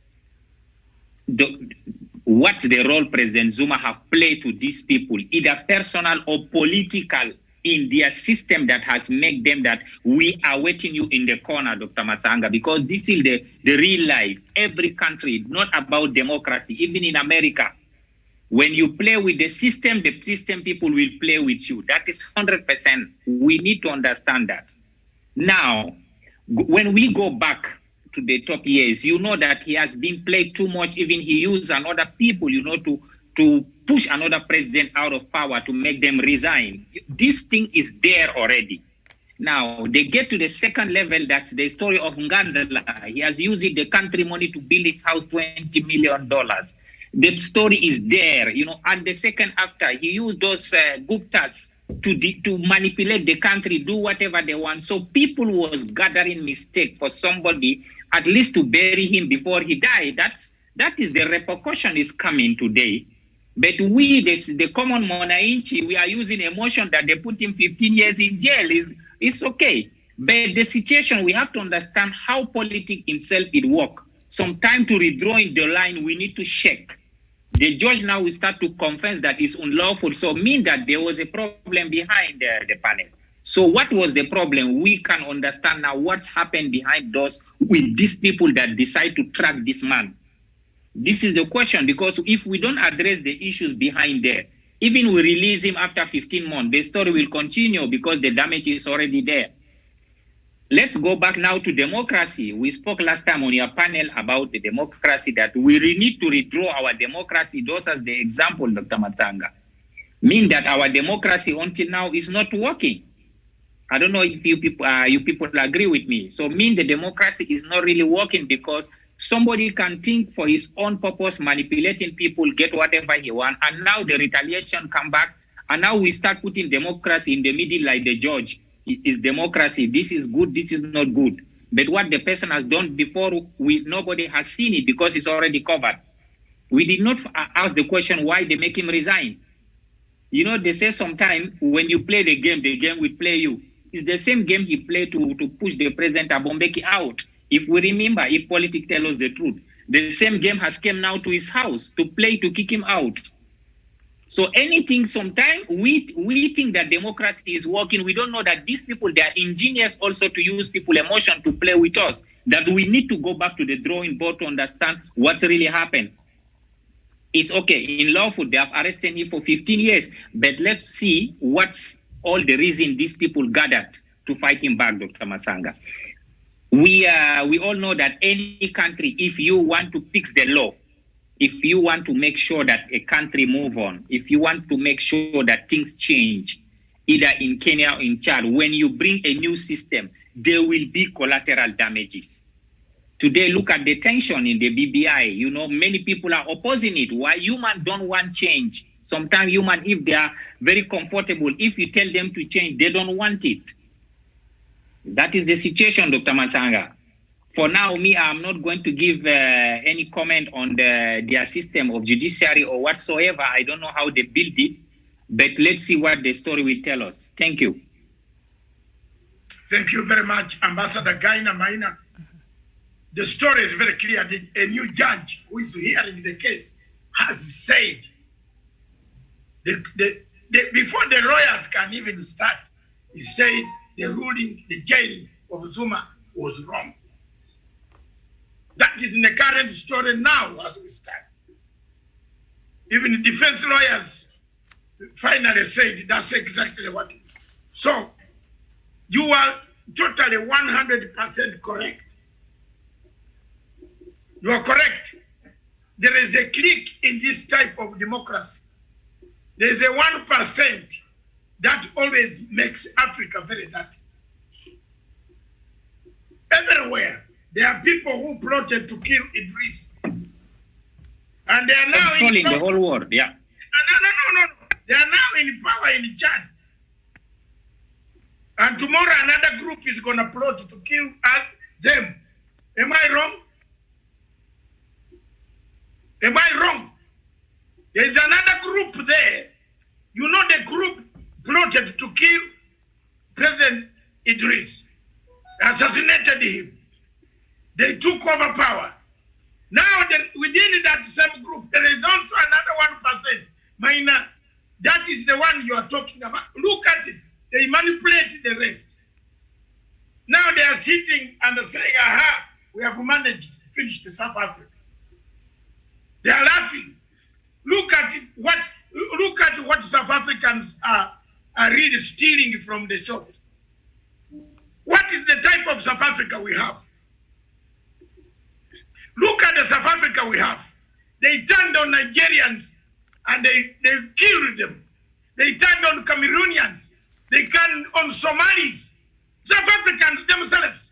what's the role President Zuma have played to these people, either personal or political, in their system that has made them that we are waiting you in the corner, Dr. Matsanga, because this is the real life. Every country, not about democracy, even in America. When you play with the system people will play with you. That is 100%. We need to understand that. Now, when we go back to the top years, you know that he has been played too much. Even he used another people, you know, to push another president out of power to make them resign. This thing is there already. Now, they get to the second level, that's the story of Ngandala. He has used the country money to build his house, $20 million. The story is there, you know, and the second after, he used those Guptas to manipulate the country, do whatever they want. So people was gathering mistake for somebody, at least to bury him before he died. That is the repercussion is coming today. But we, the common Mwananchi, we are using emotion that they put him 15 years in jail. It's okay. But the situation, we have to understand how politics itself it works. Sometime to redrawing the line, we need to check. The judge now will start to confess that it's unlawful. So mean that there was a problem behind the panel. So what was the problem? We can understand now what's happened behind doors with these people that decide to track this man. This is the question, because if we don't address the issues behind there, even we release him after 15 months, the story will continue because the damage is already there. Let's go back now to democracy. We spoke last time on your panel about the democracy, that we need to redraw our democracy. Those as the example, Dr. Matsanga, mean that our democracy until now is not working. I don't know if you people agree with me. So mean the democracy is not really working because somebody can think for his own purpose, manipulating people, get whatever he wants, and now the retaliation come back, and now we start putting democracy in the middle like the judge. Is democracy, this is good, this is not good. But what the person has done before, nobody has seen it because it's already covered. We did not ask the question why they make him resign. You know, they say sometimes when you play the game will play you. It's the same game he played to push the President Abombeki out. If we remember, if politics tell us the truth, the same game has come now to his house to play to kick him out. So anything, sometimes we think that democracy is working. We don't know that these people, they are engineers also to use people emotion to play with us, that we need to go back to the drawing board to understand what's really happened. It's okay, in lawful, they have arrested me for 15 years, but let's see what's all the reason these people gathered to fight him back, Dr. Matsanga. We all know that any country, if you want to fix the law, if you want to make sure that a country move on, if you want to make sure that things change, either in Kenya or in Chad, when you bring a new system, there will be collateral damages. Today, look at the tension in the BBI. You know, many people are opposing it. Why? Human don't want change. Sometimes human, if they are very comfortable, if you tell them to change, they don't want it. That is the situation, Dr. Matsanga. For now, I'm not going to give any comment on their system of judiciary or whatsoever. I don't know how they build it, but let's see what the story will tell us. Thank you. Thank you very much, Ambassador Gaina Maina. The story is very clear. A new judge who is hearing the case has said, before the lawyers can even start, he said the ruling, the jailing of Zuma was wrong. That is in the current story now as we start. Even the defense lawyers finally said that's exactly what it is. So you are totally 100% correct. You are correct. There is a clique in this type of democracy. There is a 1% that always makes Africa very dirty. Everywhere. There are people who plotted to kill Idris. And they are now controlling the whole world, yeah. No. They are now in power in Chad. And tomorrow another group is going to plot to kill them. Am I wrong? Am I wrong? There is another group there. You know the group plotted to kill President Idris. Assassinated him. They took over power. Now, within that same group, there is also another 1%. Minor, that is the one you are talking about. Look at it. They manipulate the rest. Now they are sitting and saying, aha, we have managed to finish South Africa. They are laughing. Look at what South Africans are really stealing from the shops. What is the type of South Africa we have? Look at the South Africa we have. They turned on Nigerians and they killed them. They turned on Cameroonians. They turned on Somalis. South Africans themselves.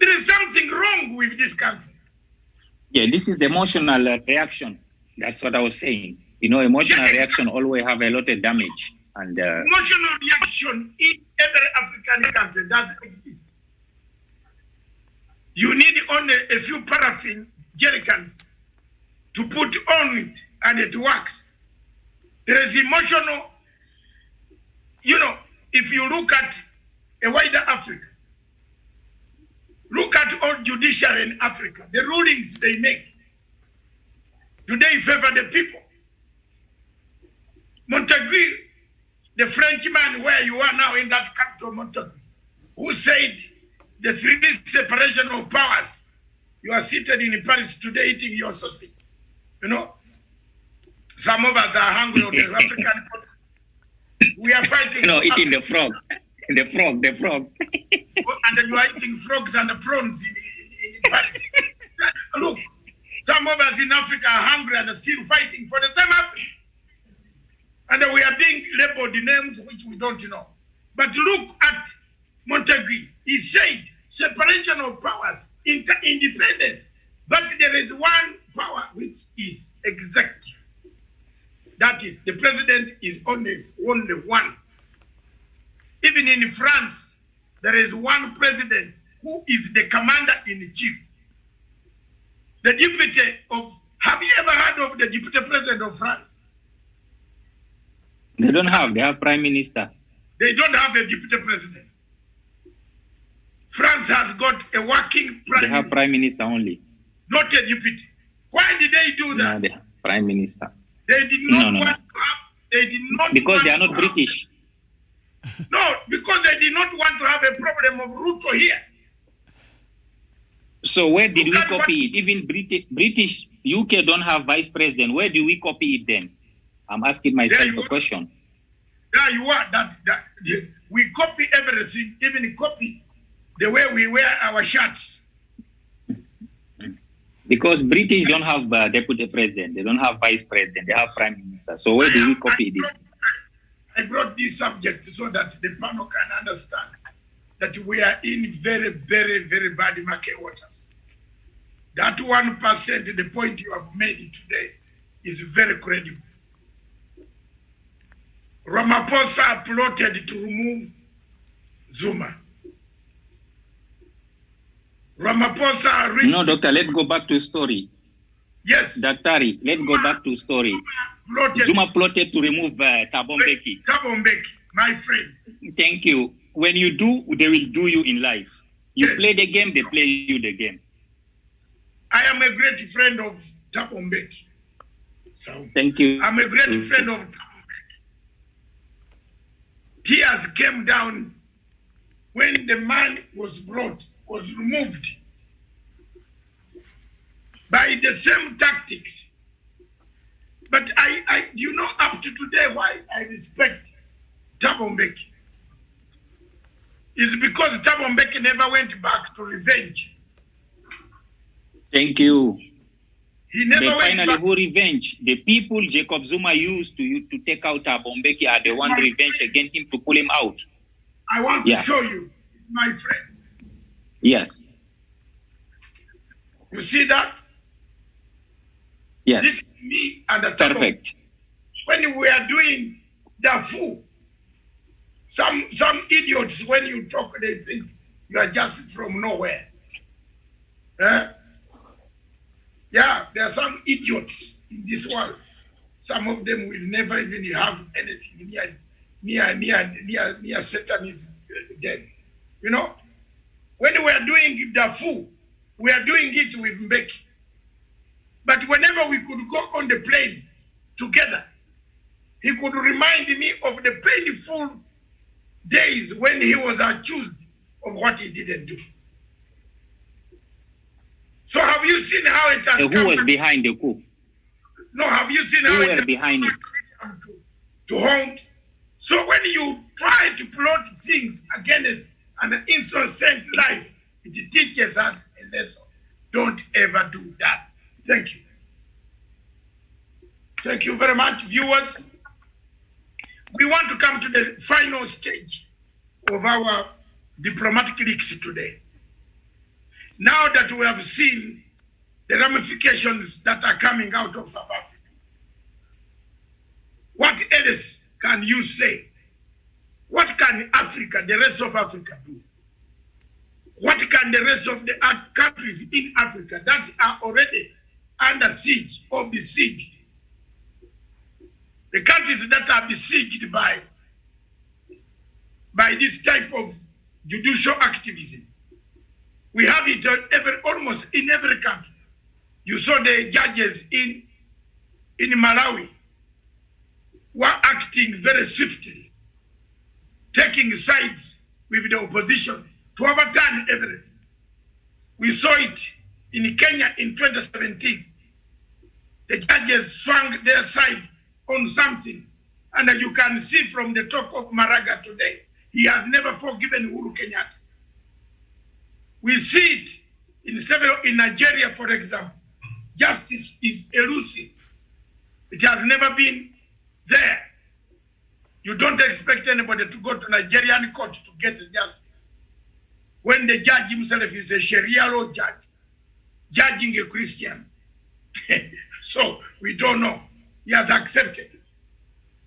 There is something wrong with this country. Yeah, this is the emotional reaction. That's what I was saying. You know, emotional reaction always have a lot of damage. And emotional reaction in every African country doesn't exist. You need only a few paraffin jerrycans to put on it, and it works. There is emotional, you know, if you look at a wider Africa, look at all judiciary in Africa, the rulings they make. Do they favor the people? Montague, the Frenchman where you are now in that capital, Montague, who said the three separation of powers. You are seated in Paris today eating your sausage. You know, some of us are hungry on the African continent. We are fighting. No, eating the frog. The frog. And then you are eating frogs and the prawns in Paris. Look, some of us in Africa are hungry and are still fighting for the same Africa. And we are being labeled names which we don't know. But look at Montague. He said separation of powers, independence. But there is one power which is executive. That is, the president is only one. Even in France, there is one president who is the commander-in-chief. The deputy of, have you ever heard of the deputy president of France? They don't have, they have prime minister. They don't have a deputy president. France has got a working prime minister. They have prime minister only. Not a deputy. Why did they do that? No, they have prime minister. They did not want to have, they did not because want they are not to British. Have, no, because they did not want to have a problem of Ruto here. So where did we copy it? Even British, UK don't have vice president. Where do we copy it then? I'm asking myself a question. There you are. That we copy everything, even copy the way we wear our shirts. Because British don't have deputy president, they don't have vice president, they have prime minister. So where do we copy this? I brought this subject so that the panel can understand that we are in very, very, very bad market waters. That 1%, the point you have made today, is very credible. Ramaphosa plotted to remove Zuma. Ramaphosa reached... No, doctor, let's go back to story. Yes. Daktari, let's go back to story. Zuma plotted to remove Thabo Mbeki. Thabo Mbeki, my friend. Thank you. When you do, they will do you in life. You play the game, they play you the game. I am a great friend of Thabo Mbeki. So thank you. I'm a great friend of Thabo Mbeki. Tears came down when the man was removed by the same tactics. But you know, up to today, why I respect Thabo Mbeki is because Thabo Mbeki never went back to revenge. Thank you. He never but went finally, back. who revenge? The people Jacob Zuma used to take out Thabo Mbeki are the one revenge against him to pull him out. I want to show you, my friend. Yes. You see that? Yes. This is me and the Perfect. When we are doing Darfur, some idiots, when you talk, they think you are just from nowhere. Yeah, there are some idiots in this world. Some of them will never even have anything near Satanism again. You know, when we are doing Darfur, we are doing it with Mbeki. But whenever we could go on the plane together, he could remind me of the painful days when he was accused of what he didn't do. So have you seen how it has come? Who was behind the coup? No, have you seen how Who it were has behind it? to haunt? So when you try to plot things against an innocent life, it teaches us a lesson. Don't ever do that. Thank you. Thank you very much, viewers. We want to come to the final stage of our diplomatic leaks today. Now that we have seen the ramifications that are coming out of South Africa, what else can you say? What can Africa, the rest of Africa, do? What can the rest of the countries in Africa that are already under siege or besieged, the countries that are besieged by this type of judicial activism? We have it almost in every country. You saw the judges in in Malawi were acting very swiftly, taking sides with the opposition to overturn everything. We saw it in Kenya in 2017. The judges swung their side on something. And as you can see from the talk of Maraga today, he has never forgiven Uhuru Kenyatta. We see it in Nigeria, for example. Justice is elusive. It has never been there. You don't expect anybody to go to Nigerian court to get justice. When the judge himself is a Sharia law judge, judging a Christian. So we don't know. He has accepted it.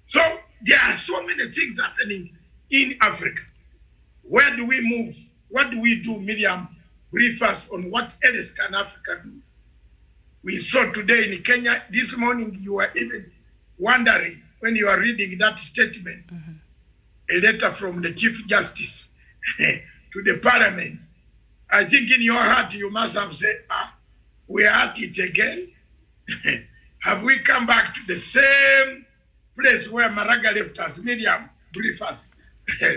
So there are so many things happening in Africa. Where do we move? What do we do, Miriam? Brief us on what else can Africa do. We saw today in Kenya, this morning, you were even wondering when you are reading that statement, a letter from the Chief Justice to the Parliament. I think in your heart you must have said, we are at it again. Have we come back to the same place where Maraga left us? Miriam, brief us.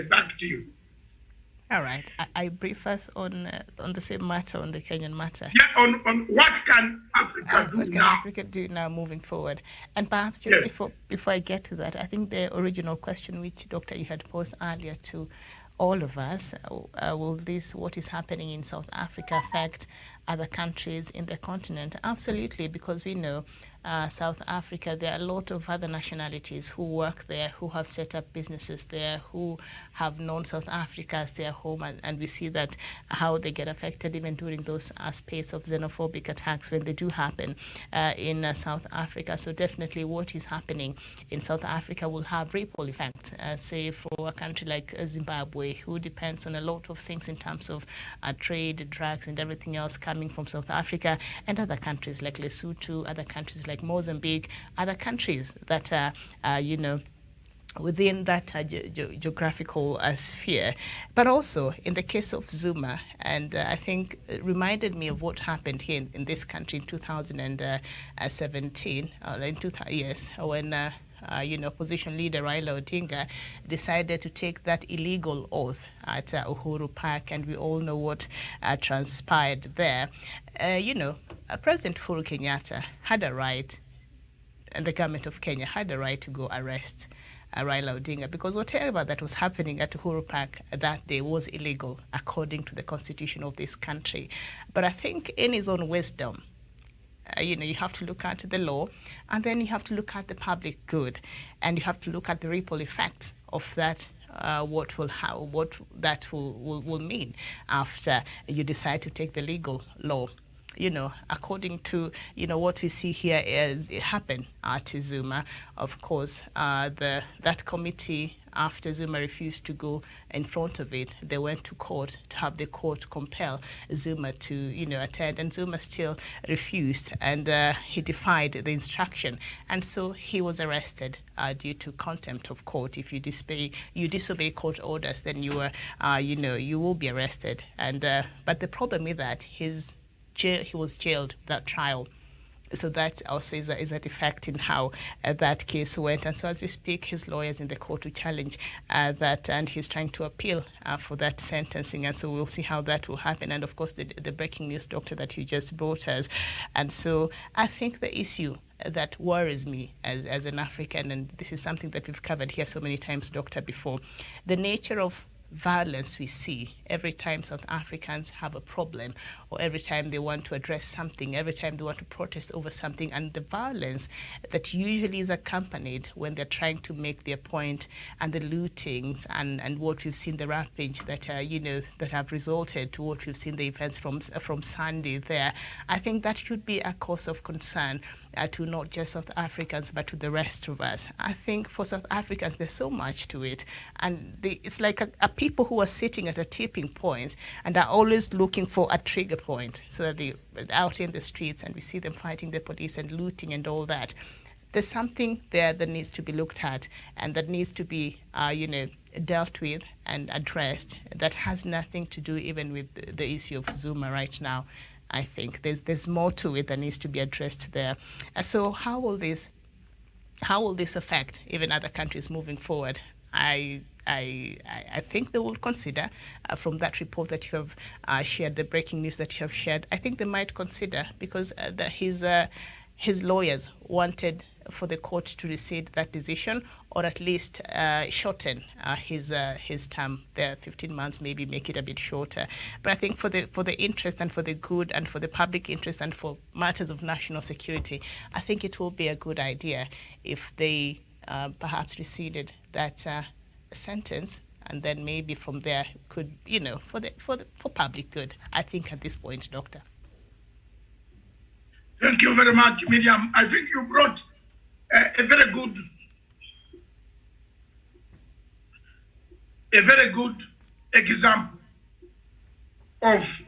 Back to you. All right. I brief us on the same matter, on the Kenyan matter. Yeah, on what can Africa do now? What can Africa do now moving forward? And perhaps just before I get to that, I think the original question which, Doctor, you had posed earlier to all of us, will what is happening in South Africa affect other countries in the continent? Absolutely, because we know South Africa, there are a lot of other nationalities who work there, who have set up businesses there, who have known South Africa as their home, and we see that how they get affected even during those aspects of xenophobic attacks when they do happen in South Africa. So definitely what is happening in South Africa will have ripple effects, say for a country like Zimbabwe, who depends on a lot of things in terms of trade, drugs, and everything else coming from South Africa, and other countries like Lesotho, other countries like Mozambique, other countries that are, within that geographical sphere. But also in the case of Zuma, and I think it reminded me of what happened here in this country in 2017, when opposition leader Raila Odinga decided to take that illegal oath at Uhuru Park, and we all know what transpired there. President Uhuru Kenyatta had a right, and the government of Kenya had a right to go arrest Raila Odinga, because whatever that was happening at Uhuru Park that day was illegal according to the constitution of this country. But I think in his own wisdom, you have to look at the law, and then you have to look at the public good, and you have to look at the ripple effects of that. What that will mean after you decide to take the legal law. According to what we see here is it happened to Zuma. Of course, that committee, after Zuma refused to go in front of it, they went to court to have the court compel Zuma to attend, and Zuma still refused, and he defied the instruction, and so he was arrested due to contempt of court. If you disobey court orders, then you will be arrested. And but the problem with that is he was jailed without trial. So that also is a defect in how that case went. And so as we speak, his lawyers in the court to challenge that, and he's trying to appeal for that sentencing. And so we'll see how that will happen. And of course, the breaking news, Doctor, that you just brought us. And so I think the issue that worries me as an African, and this is something that we've covered here so many times, Doctor, before, the nature of violence we see every time South Africans have a problem, or every time they want to address something, every time they want to protest over something, and the violence that usually is accompanied when they're trying to make their point, and the lootings and what we've seen, the rampage that that have resulted to what we've seen, the events from Sunday there. I think that should be a cause of concern to not just South Africans, but to the rest of us. I think for South Africans, there's so much to it. And it's like a people who are sitting at a tipping point and are always looking for a trigger point, so that they're out in the streets and we see them fighting the police and looting and all that. There's something there that needs to be looked at, and that needs to be, dealt with and addressed. That has nothing to do even with the issue of Zuma right now. I think there's more to it that needs to be addressed there. So how will this how will this affect even other countries moving forward? I think they will consider, from that report that you have shared, the breaking news that you have shared, I think they might consider, because his lawyers wanted for the court to rescind that decision, or at least shorten his term. The 15 months, maybe make it a bit shorter. But I think for the interest and for the good and for the public interest and for matters of national security, I think it will be a good idea if they perhaps rescinded that sentence, and then maybe from there could, for public good. I think at this point, Doctor. Thank you very much, Miriam. I think you brought a very good example of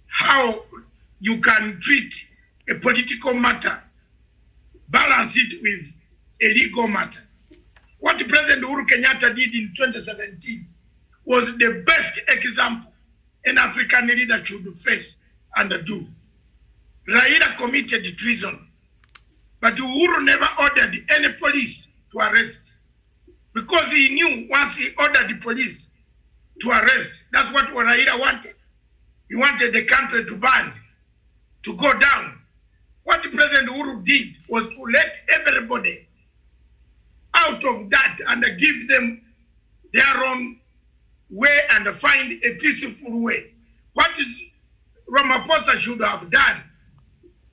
how you can treat a political matter, balance it with a legal matter. What President Uhuru Kenyatta did in 2017 was the best example an African leader should face and do. Raila committed treason, but Uhuru never ordered any police to arrest, because he knew once he ordered the police to arrest, that's what Raila wanted. He wanted the country to burn, to go down. What President Uhuru did was to let everybody out of that and give them their own way and find a peaceful way. What is Ramaphosa should have done,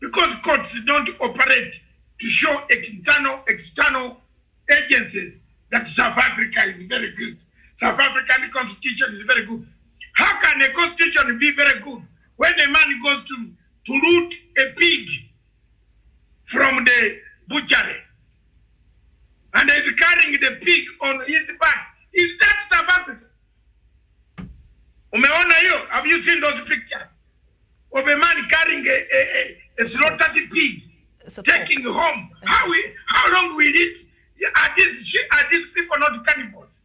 because courts don't operate to show external agencies that South Africa is very good. South African constitution is very good. How can a constitution be very good when a man goes to loot a pig from the butchery and is carrying the pig on his back? Is that South Africa? Umeona hiyo? Have you seen those pictures of a man carrying a slaughtered pig, taking home? How long will it? Are these people not cannibals?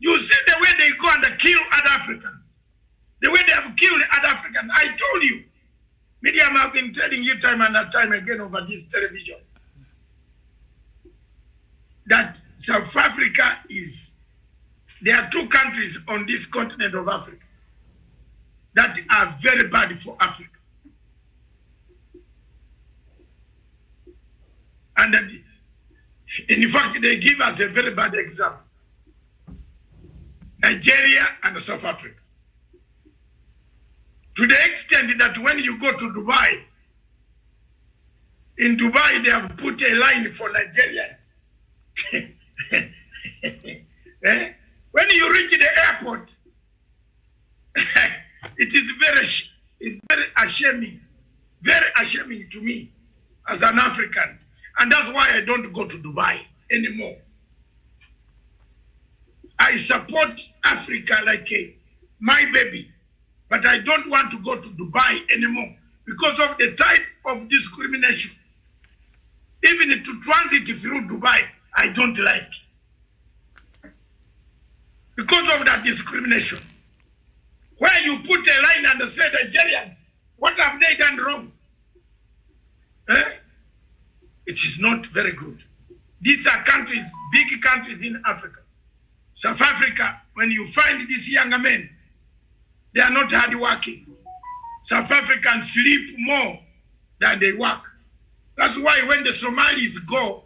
You see the way they go and kill other Africans, the way they have killed other Africans. I told you, Miriam, I've been telling you time and time again over this television, that South Africa there are two countries on this continent of Africa that are very bad for Africa. And in fact, they give us a very bad example. Nigeria and South Africa. To the extent that when you go to Dubai, in Dubai they have put a line for Nigerians. When you reach the airport, it's very ashaming to me as an African. And that's why I don't go to Dubai anymore. I support Africa like my baby, but I don't want to go to Dubai anymore because of the type of discrimination. Even to transit through Dubai, I don't like. Because of that discrimination. Where you put a line and say, Nigerians, what have they done wrong? It is not very good. These are countries, big countries in Africa. South Africa, when you find these younger men, they are not hardworking. South Africans sleep more than they work. That's why when the Somalis go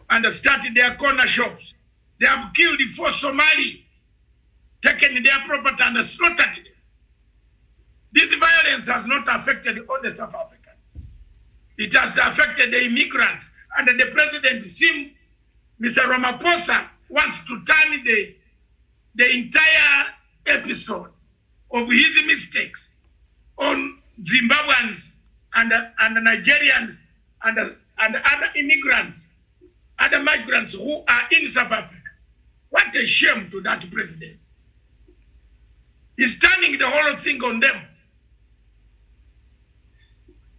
and start their corner shops, they have killed 4 Somali, taken their property and slaughtered them. This violence has not affected only South Africans. It has affected the immigrants. And the president, Mr. Ramaphosa, wants to turn the entire episode of his mistakes on Zimbabweans and Nigerians and other immigrants, other migrants who are in South Africa. What a shame to that president. He's turning the whole thing on them.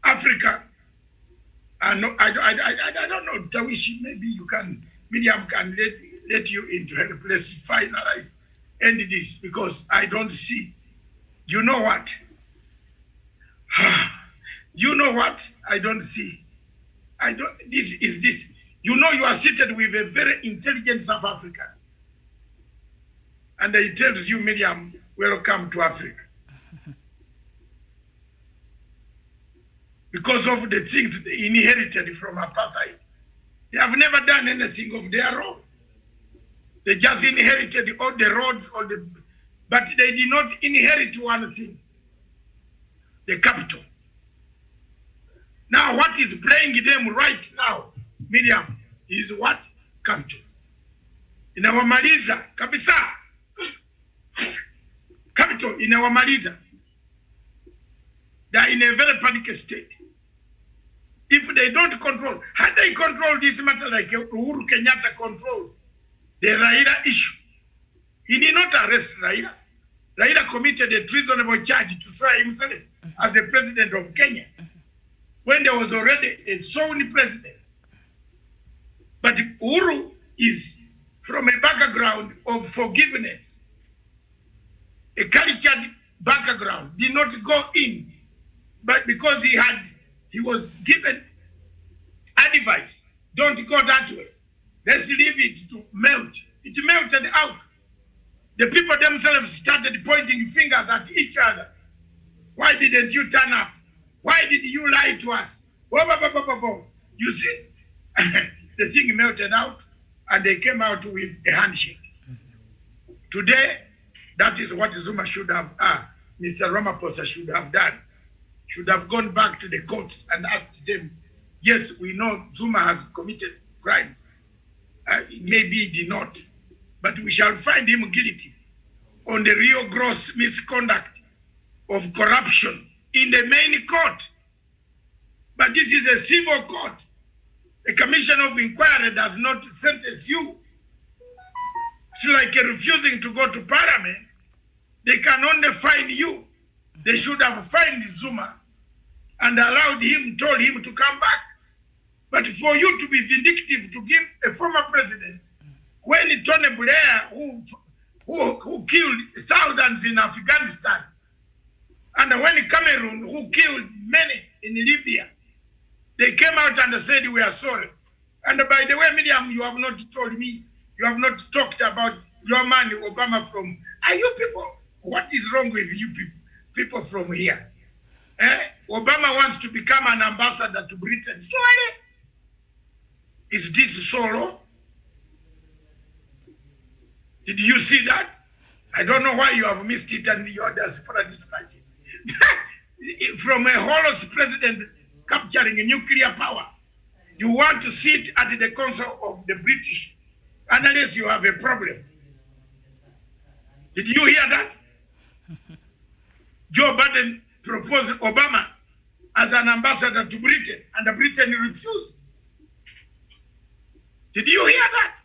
Africa. I don't know, Tawishi, maybe you can, Miriam can let you into her place finalize, end this, because I don't see. You know what? You know what? I don't see. This You know you are seated with a very intelligent South African. And he tells you, Miriam, welcome to Africa. Because of the things they inherited from apartheid. They have never done anything of their own. They just inherited all the roads, but they did not inherit one thing, the capital. Now what is playing them right now, Miriam, is what? Capital. Inawamaliza kabisa. Capital inawamaliza. They are in a very panic state. If they don't control, had they controlled this matter like Uhuru Kenyatta controlled the Raila issue, he did not arrest Raila. Raila committed a treasonable charge to try himself as a president of Kenya when there was already a sworn president. But Uhuru is from a background of forgiveness, a cultured background, did not go in, but because he was given advice, don't go that way. Let's leave it to melt. It melted out. The people themselves started pointing fingers at each other. Why didn't you turn up? Why did you lie to us? You see, the thing melted out and they came out with a handshake. Today, that is what Zuma should have, Mr. Ramaphosa should have done. Should have gone back to the courts and asked them, yes, we know Zuma has committed crimes. Maybe he did not, but we shall find him guilty on the real gross misconduct of corruption in the main court. But this is a civil court. A commission of inquiry does not sentence you. It's like refusing to go to parliament. They can only fine you. They should have fined Zuma and allowed him, told him to come back. But for you to be vindictive, to give a former president, when Tony Blair, who killed thousands in Afghanistan, and when Cameroon, who killed many in Libya, they came out and said, we are sorry. And by the way, Miriam, you have not told me, you have not talked about your man, Obama, from, are you people, what is wrong with you people from here? Obama wants to become an ambassador to Britain. Surely, is this solo? Did you see that? I don't know why you have missed it and you are diaspora dispatches. From a Horus president capturing a nuclear power, you want to sit at the council of the British unless you have a problem. Did you hear that? Joe Biden proposed Obama as an ambassador to Britain, and Britain refused. Did you hear that?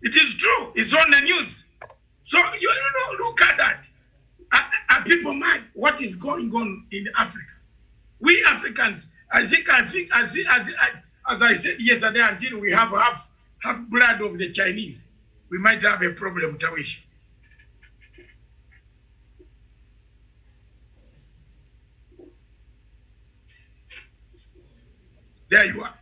It is true. It's on the news. So you know, look at that. Are people mad? What is going on in Africa? We Africans, I think as I said yesterday, until we have half blood of the Chinese, we might have a problem, Tawish. There you are.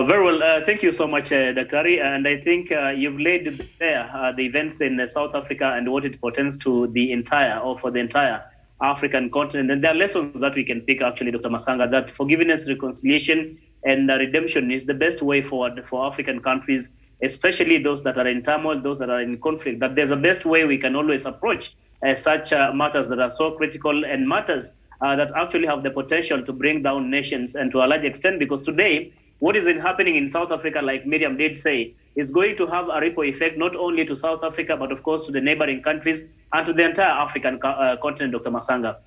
Very well. Thank you so much, Daktari. And I think you've laid there the events in South Africa and what it portends to the entire, or for the entire African continent. And there are lessons that we can pick, actually, Dr. Masanga, that forgiveness, reconciliation, and redemption is the best way forward for African countries, especially those that are in turmoil, those that are in conflict. That there's a best way we can always approach such matters that are so critical, and matters that actually have the potential to bring down nations, and to a large extent, because today, what is happening in South Africa, like Miriam did say, is going to have a ripple effect not only to South Africa, but of course to the neighboring countries and to the entire African continent, Dr. Masanga.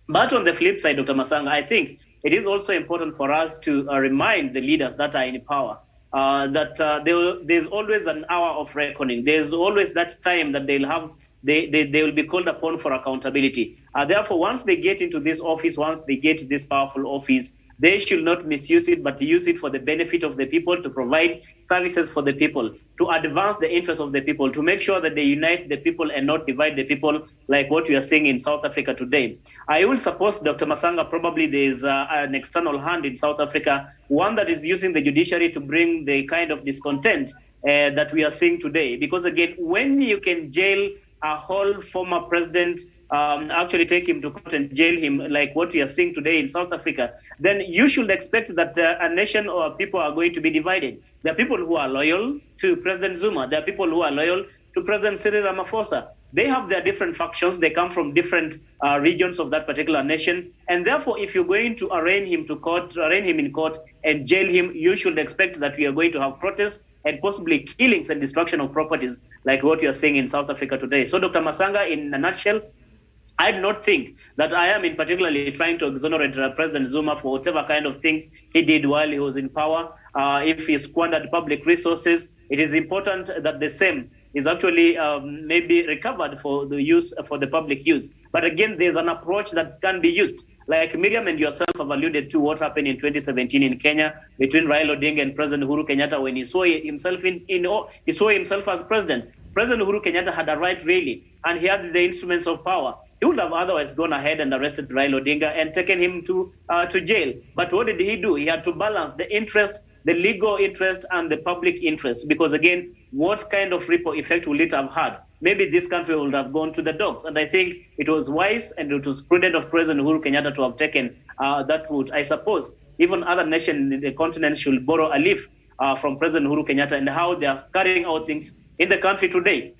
But on the flip side, Dr. Masanga, I think it is also important for us to remind the leaders that are in power that there's always an hour of reckoning. There's always that time that they will be called upon for accountability. Therefore, once they get into this office, once they get this powerful office, They should not misuse it, but use it for the benefit of the people, to provide services for the people, to advance the interests of the people, to make sure that they unite the people and not divide the people like what we are seeing in South Africa today. I will suppose, Dr. Masanga, probably there is an external hand in South Africa, one that is using the judiciary to bring the kind of discontent that we are seeing today. Because again, when you can jail a whole former president, actually take him to court and jail him like what we are seeing today in South Africa, then you should expect that a nation or people are going to be divided. There are people who are loyal to President Zuma. There are people who are loyal to President Cyril Ramaphosa. They have their different factions. They come from different regions of that particular nation. And therefore, if you're going to arraign him in court and jail him, you should expect that we are going to have protests and possibly killings and destruction of properties like what you are seeing in South Africa today. So Dr. Masanga, in a nutshell, I do not think that I am in particularly trying to exonerate President Zuma for whatever kind of things he did while he was in power. If he squandered public resources, it is important that the same is actually maybe recovered for the use, for the public use. But again, there's an approach that can be used. Like Miriam and yourself have alluded to what happened in 2017 in Kenya between Raila Odinga and President Uhuru Kenyatta when he saw himself he saw himself as president. President Uhuru Kenyatta had a right really, and he had the instruments of power. He would have otherwise gone ahead and arrested Raila Odinga and taken him to jail. But what did he do? He had to balance the interest, the legal interest, and the public interest. Because again, what kind of ripple effect will it have had? Maybe this country would have gone to the dogs. And I think it was wise and it was prudent of President Uhuru Kenyatta to have taken that route. I suppose even other nations in the continent should borrow a leaf from President Uhuru Kenyatta and how they are carrying out things in the country today.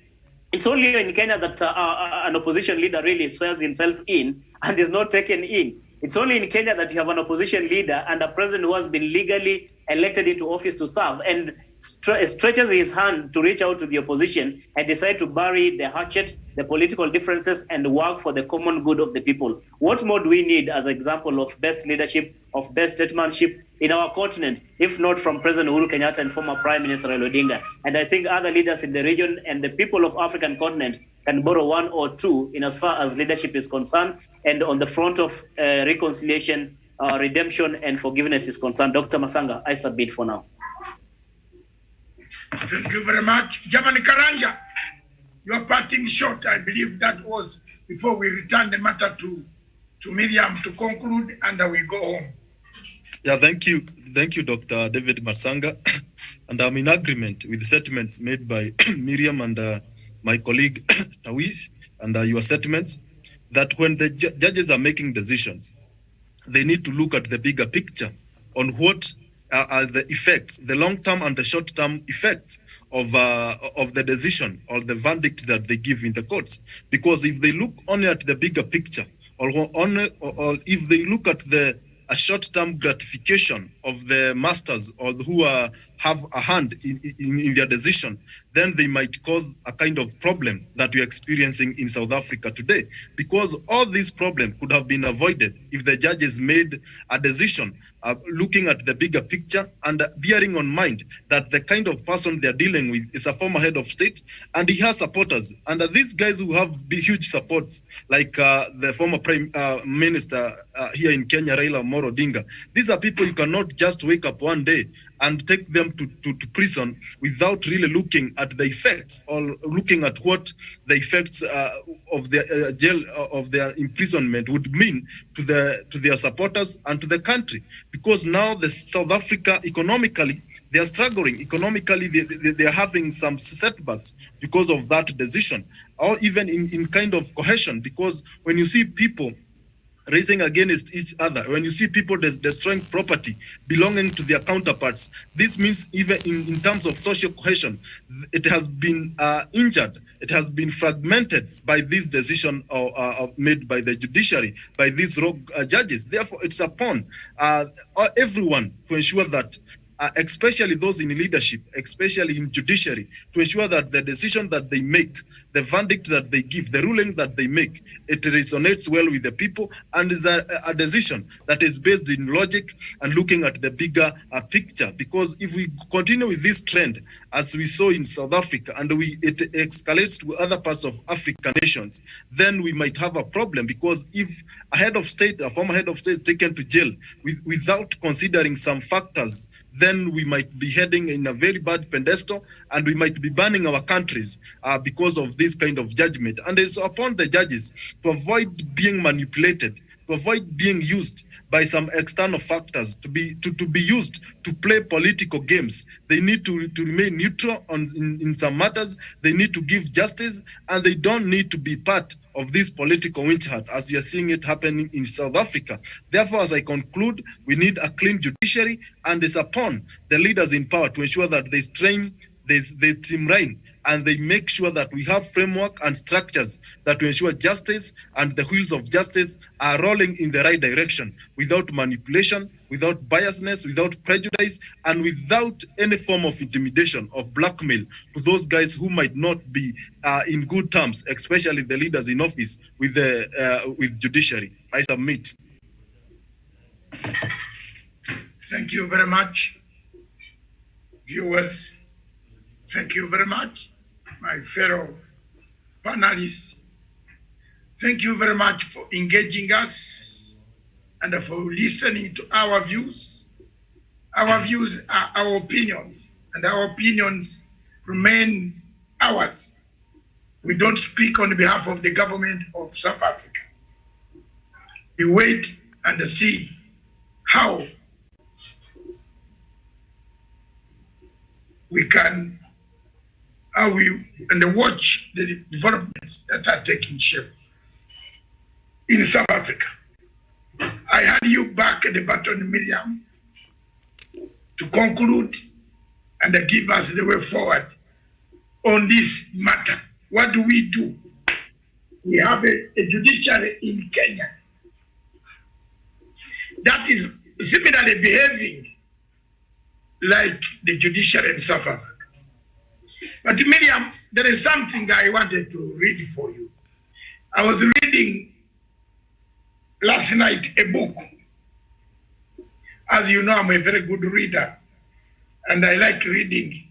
It's only in Kenya that an opposition leader really swears himself in and is not taken in. It's only in Kenya that you have an opposition leader and a president who has been legally elected into office to serve and stretches his hand to reach out to the opposition and decide to bury the hatchet, the political differences, and work for the common good of the people. What more do we need as an example of best leadership, of best statesmanship in our continent, if not from President Uhuru Kenyatta and former Prime Minister Raila Odinga? And I think other leaders in the region and the people of African continent can borrow one or two in as far as leadership is concerned and on the front of reconciliation, redemption, and forgiveness is concerned. Dr. Masanga, I submit for now. Thank you very much. Javan Karanja, your parting shot, I believe that was before we return the matter to Miriam to conclude and we go home. Yeah, thank you. Thank you, Dr. David Masanga. And I'm in agreement with the statements made by Miriam and my colleague Tawish and your statements that when the judges are making decisions, they need to look at the bigger picture on what are the effects, the long-term and the short-term effects of the decision or the verdict that they give in the courts. Because if they look only at the bigger picture, or if they look at the short-term gratification of the masters or who have a hand in their decision, then they might cause a kind of problem that we're experiencing in South Africa today. Because all these problems could have been avoided if the judges made a decision looking at the bigger picture and bearing on mind that the kind of person they're dealing with is a former head of state and he has supporters. And these guys who have huge supports, like the former Prime Minister here in Kenya, Raila Amolo Odinga, these are people you cannot just wake up one day and take them to prison without really looking at the effects or looking at what the effects of their jail, of their imprisonment would mean to their supporters and to the country. Because now the South Africa economically, they are struggling. Economically, they are having some setbacks because of that decision, or even in kind of cohesion, because when you see people raising against each other, when you see people destroying property belonging to their counterparts, this means even in terms of social cohesion, it has been injured. It has been fragmented by this decision made by the judiciary, by these rogue judges. Therefore, it's upon everyone to ensure that especially those in leadership, especially in judiciary, to ensure that the decision that they make, the verdict that they give, the ruling that they make, it resonates well with the people and is a decision that is based in logic and looking at the bigger picture. Because if we continue with this trend, as we saw in South Africa, and it escalates to other parts of African nations, then we might have a problem, because if a former head of state is taken to jail without considering some factors, then we might be heading in a very bad pedestal, and we might be banning our countries because of this kind of judgment. And it's upon the judges to avoid being manipulated, to avoid being used by some external factors, to be used to play political games. They need to remain neutral in some matters. They need to give justice, and they don't need to be part of this political witch hunt, as we are seeing it happening in South Africa. Therefore, as I conclude, we need a clean judiciary, and it's upon the leaders in power to ensure that they streamline, and they make sure that we have framework and structures that to ensure justice and the wheels of justice are rolling in the right direction, without manipulation, without biasness, without prejudice, and without any form of intimidation, of blackmail to those guys who might not be in good terms, especially the leaders in office with judiciary. I submit. Thank you very much, viewers. Thank you very much, my fellow panelists. Thank you very much for engaging us and for listening to our views. Our views are our opinions, and our opinions remain ours. We don't speak on behalf of the government of South Africa. We wait and see how we can watch the developments that are taking shape in South Africa. I hand you back the baton, Miriam, to conclude and give us the way forward on this matter. What do we do? We have a judiciary in Kenya that is similarly behaving like the judiciary in South Africa. But Miriam, there is something I wanted to read for you. I was reading last night a book. As you know, I'm a very good reader, and I like reading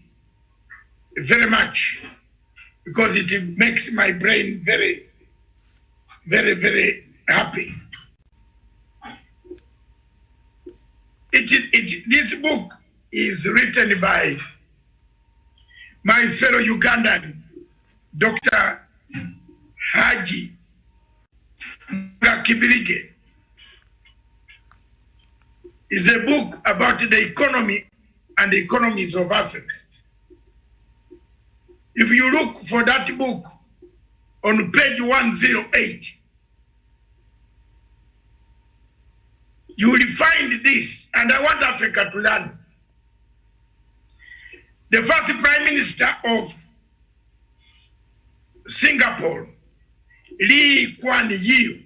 very much because it makes my brain very, very, very happy. This book is written by my fellow Ugandan, Dr. Haji Kibirige. It's a book about the economy and the economies of Africa. If you look for that book on page 108, you will find this, and I want Africa to learn. The first Prime Minister of Singapore, Lee Kuan Yew,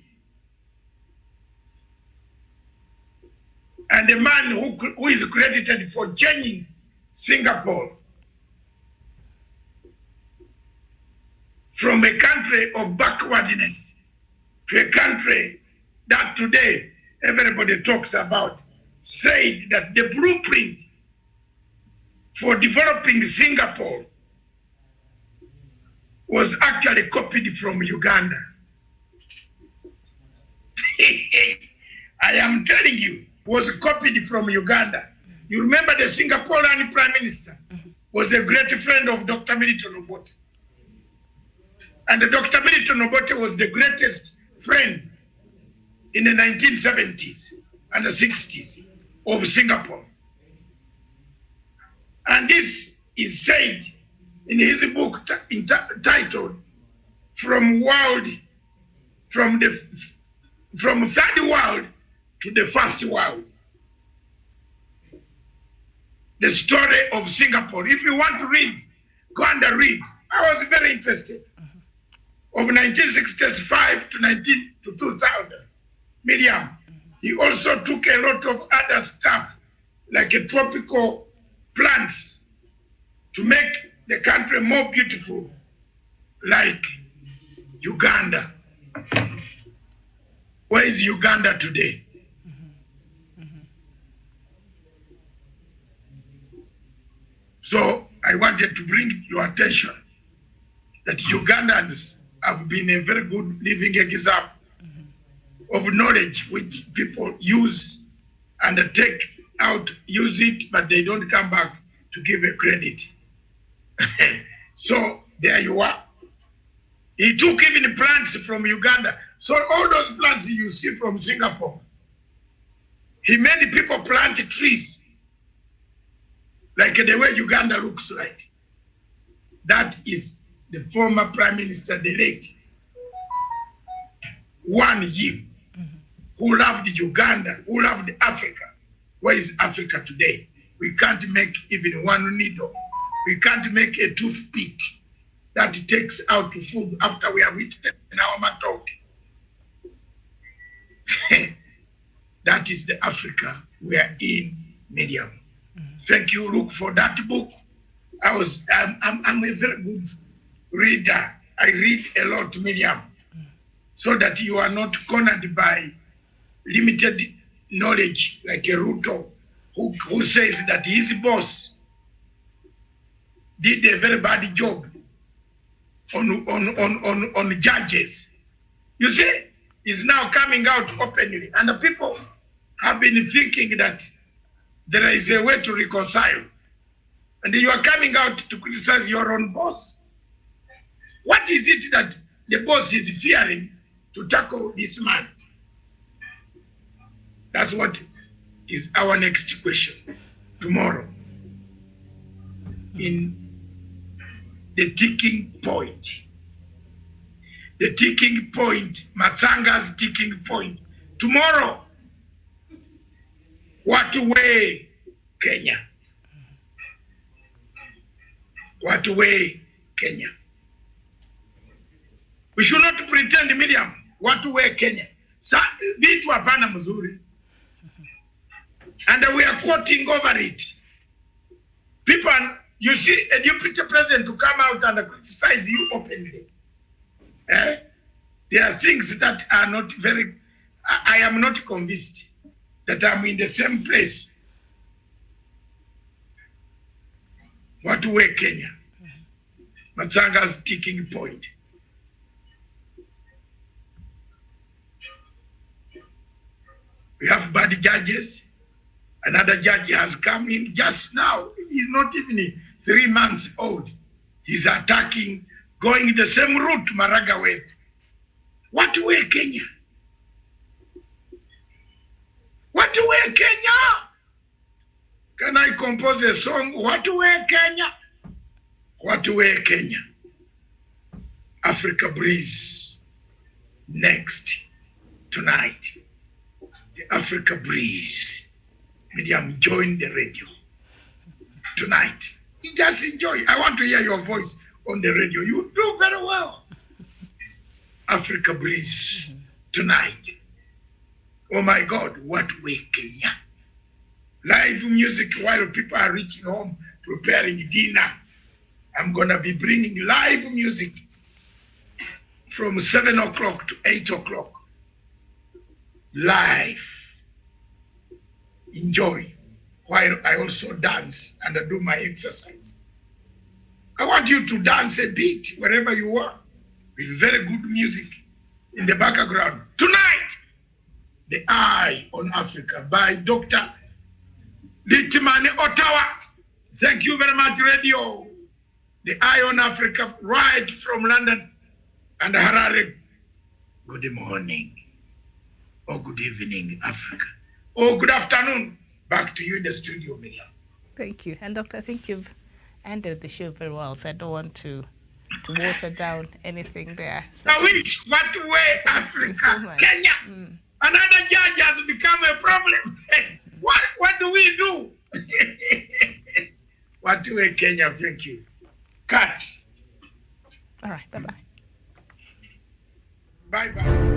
and the man who is credited for changing Singapore from a country of backwardness to a country that today everybody talks about, said that the blueprint for developing Singapore was actually copied from Uganda. I am telling you, was copied from Uganda. You remember the Singaporean Prime Minister was a great friend of Dr. Milton Obote. And Dr. Milton Obote was the greatest friend in the 1970s and the 60s of Singapore. And this is said in his book titled From Third World to the First World. The story of Singapore. If you want to read, go and read. I was very interested. Of 1965 to 2000. Miriam, he also took a lot of other stuff, like a tropical plants, to make the country more beautiful, like Uganda. Where is Uganda today? So I wanted to bring your attention that Ugandans have been a very good living example of knowledge which people use and take out, use it, but they don't come back to give a credit. So there you are. He took even plants from Uganda. So all those plants you see from Singapore, he made people plant trees like the way Uganda looks like. That is the former Prime Minister, the late One Year, who loved Uganda, who loved Africa. Where is Africa today? We can't make even one needle. We can't make a toothpick that takes out food after we have eaten our matoke. That is the Africa we are in, Miriam. Thank you. Look for that book. I'm a very good reader. I read a lot, Miriam, so that you are not cornered by limited knowledge like a Ruto who says that his boss did a very bad job on judges. You see, is now coming out openly, and the people have been thinking that there is a way to reconcile, and you are coming out to criticize your own boss. What is it that the boss is fearing to tackle this man? That's what is our next question tomorrow in the ticking point. The ticking point, Matsanga's ticking point. Tomorrow, what way, Kenya? What way, Kenya? We should not pretend, Miriam, what way, Kenya? Vitu hapana mzuri. And we are quoting over it. People, you see a deputy president to come out and criticize you openly. There are things that are not very, I am not convinced that I'm in the same place. What way, Kenya? Matsanga's ticking point. We have bad judges. Another judge has come in just now. He's not even 3 months old. He's attacking, going the same route Maraga went. What way, Kenya? What way, Kenya? Can I compose a song? What way, Kenya? What way, Kenya? Africa Breeze. Next, tonight. The Africa Breeze. Miriam, join the radio tonight. You just enjoy. I want to hear your voice on the radio. You do very well. Africa Breeze tonight. Oh my God, what way, Kenya? Live music while people are reaching home, preparing dinner. I'm going to be bringing live music from 7 o'clock to 8 o'clock. Live. Enjoy while I also dance and I do my exercise. I want you to dance a bit wherever you are with very good music in the background. Tonight, The Eye on Africa by Dr. Litimani Ottawa. Thank you very much, radio. The Eye on Africa, right from London and Harare. Good morning or good evening, Africa. Oh, good afternoon. Back to you in the studio, Miriam. Thank you. And Doctor, I think you've ended the show very well, so I don't want to water down anything there. So I wish, what way, Africa, so Kenya? Another judge has become a problem. What do we do? What way, Kenya? Thank you. Cut. All right, bye-bye. Bye-bye.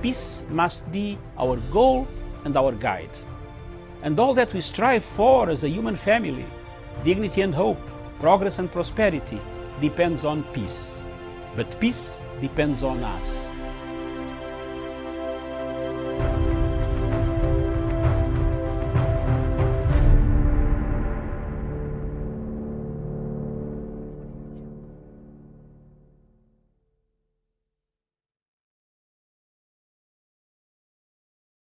peace must be our goal and our guide. And all that we strive for as a human family, dignity and hope, progress and prosperity, depends on peace. But peace depends on us.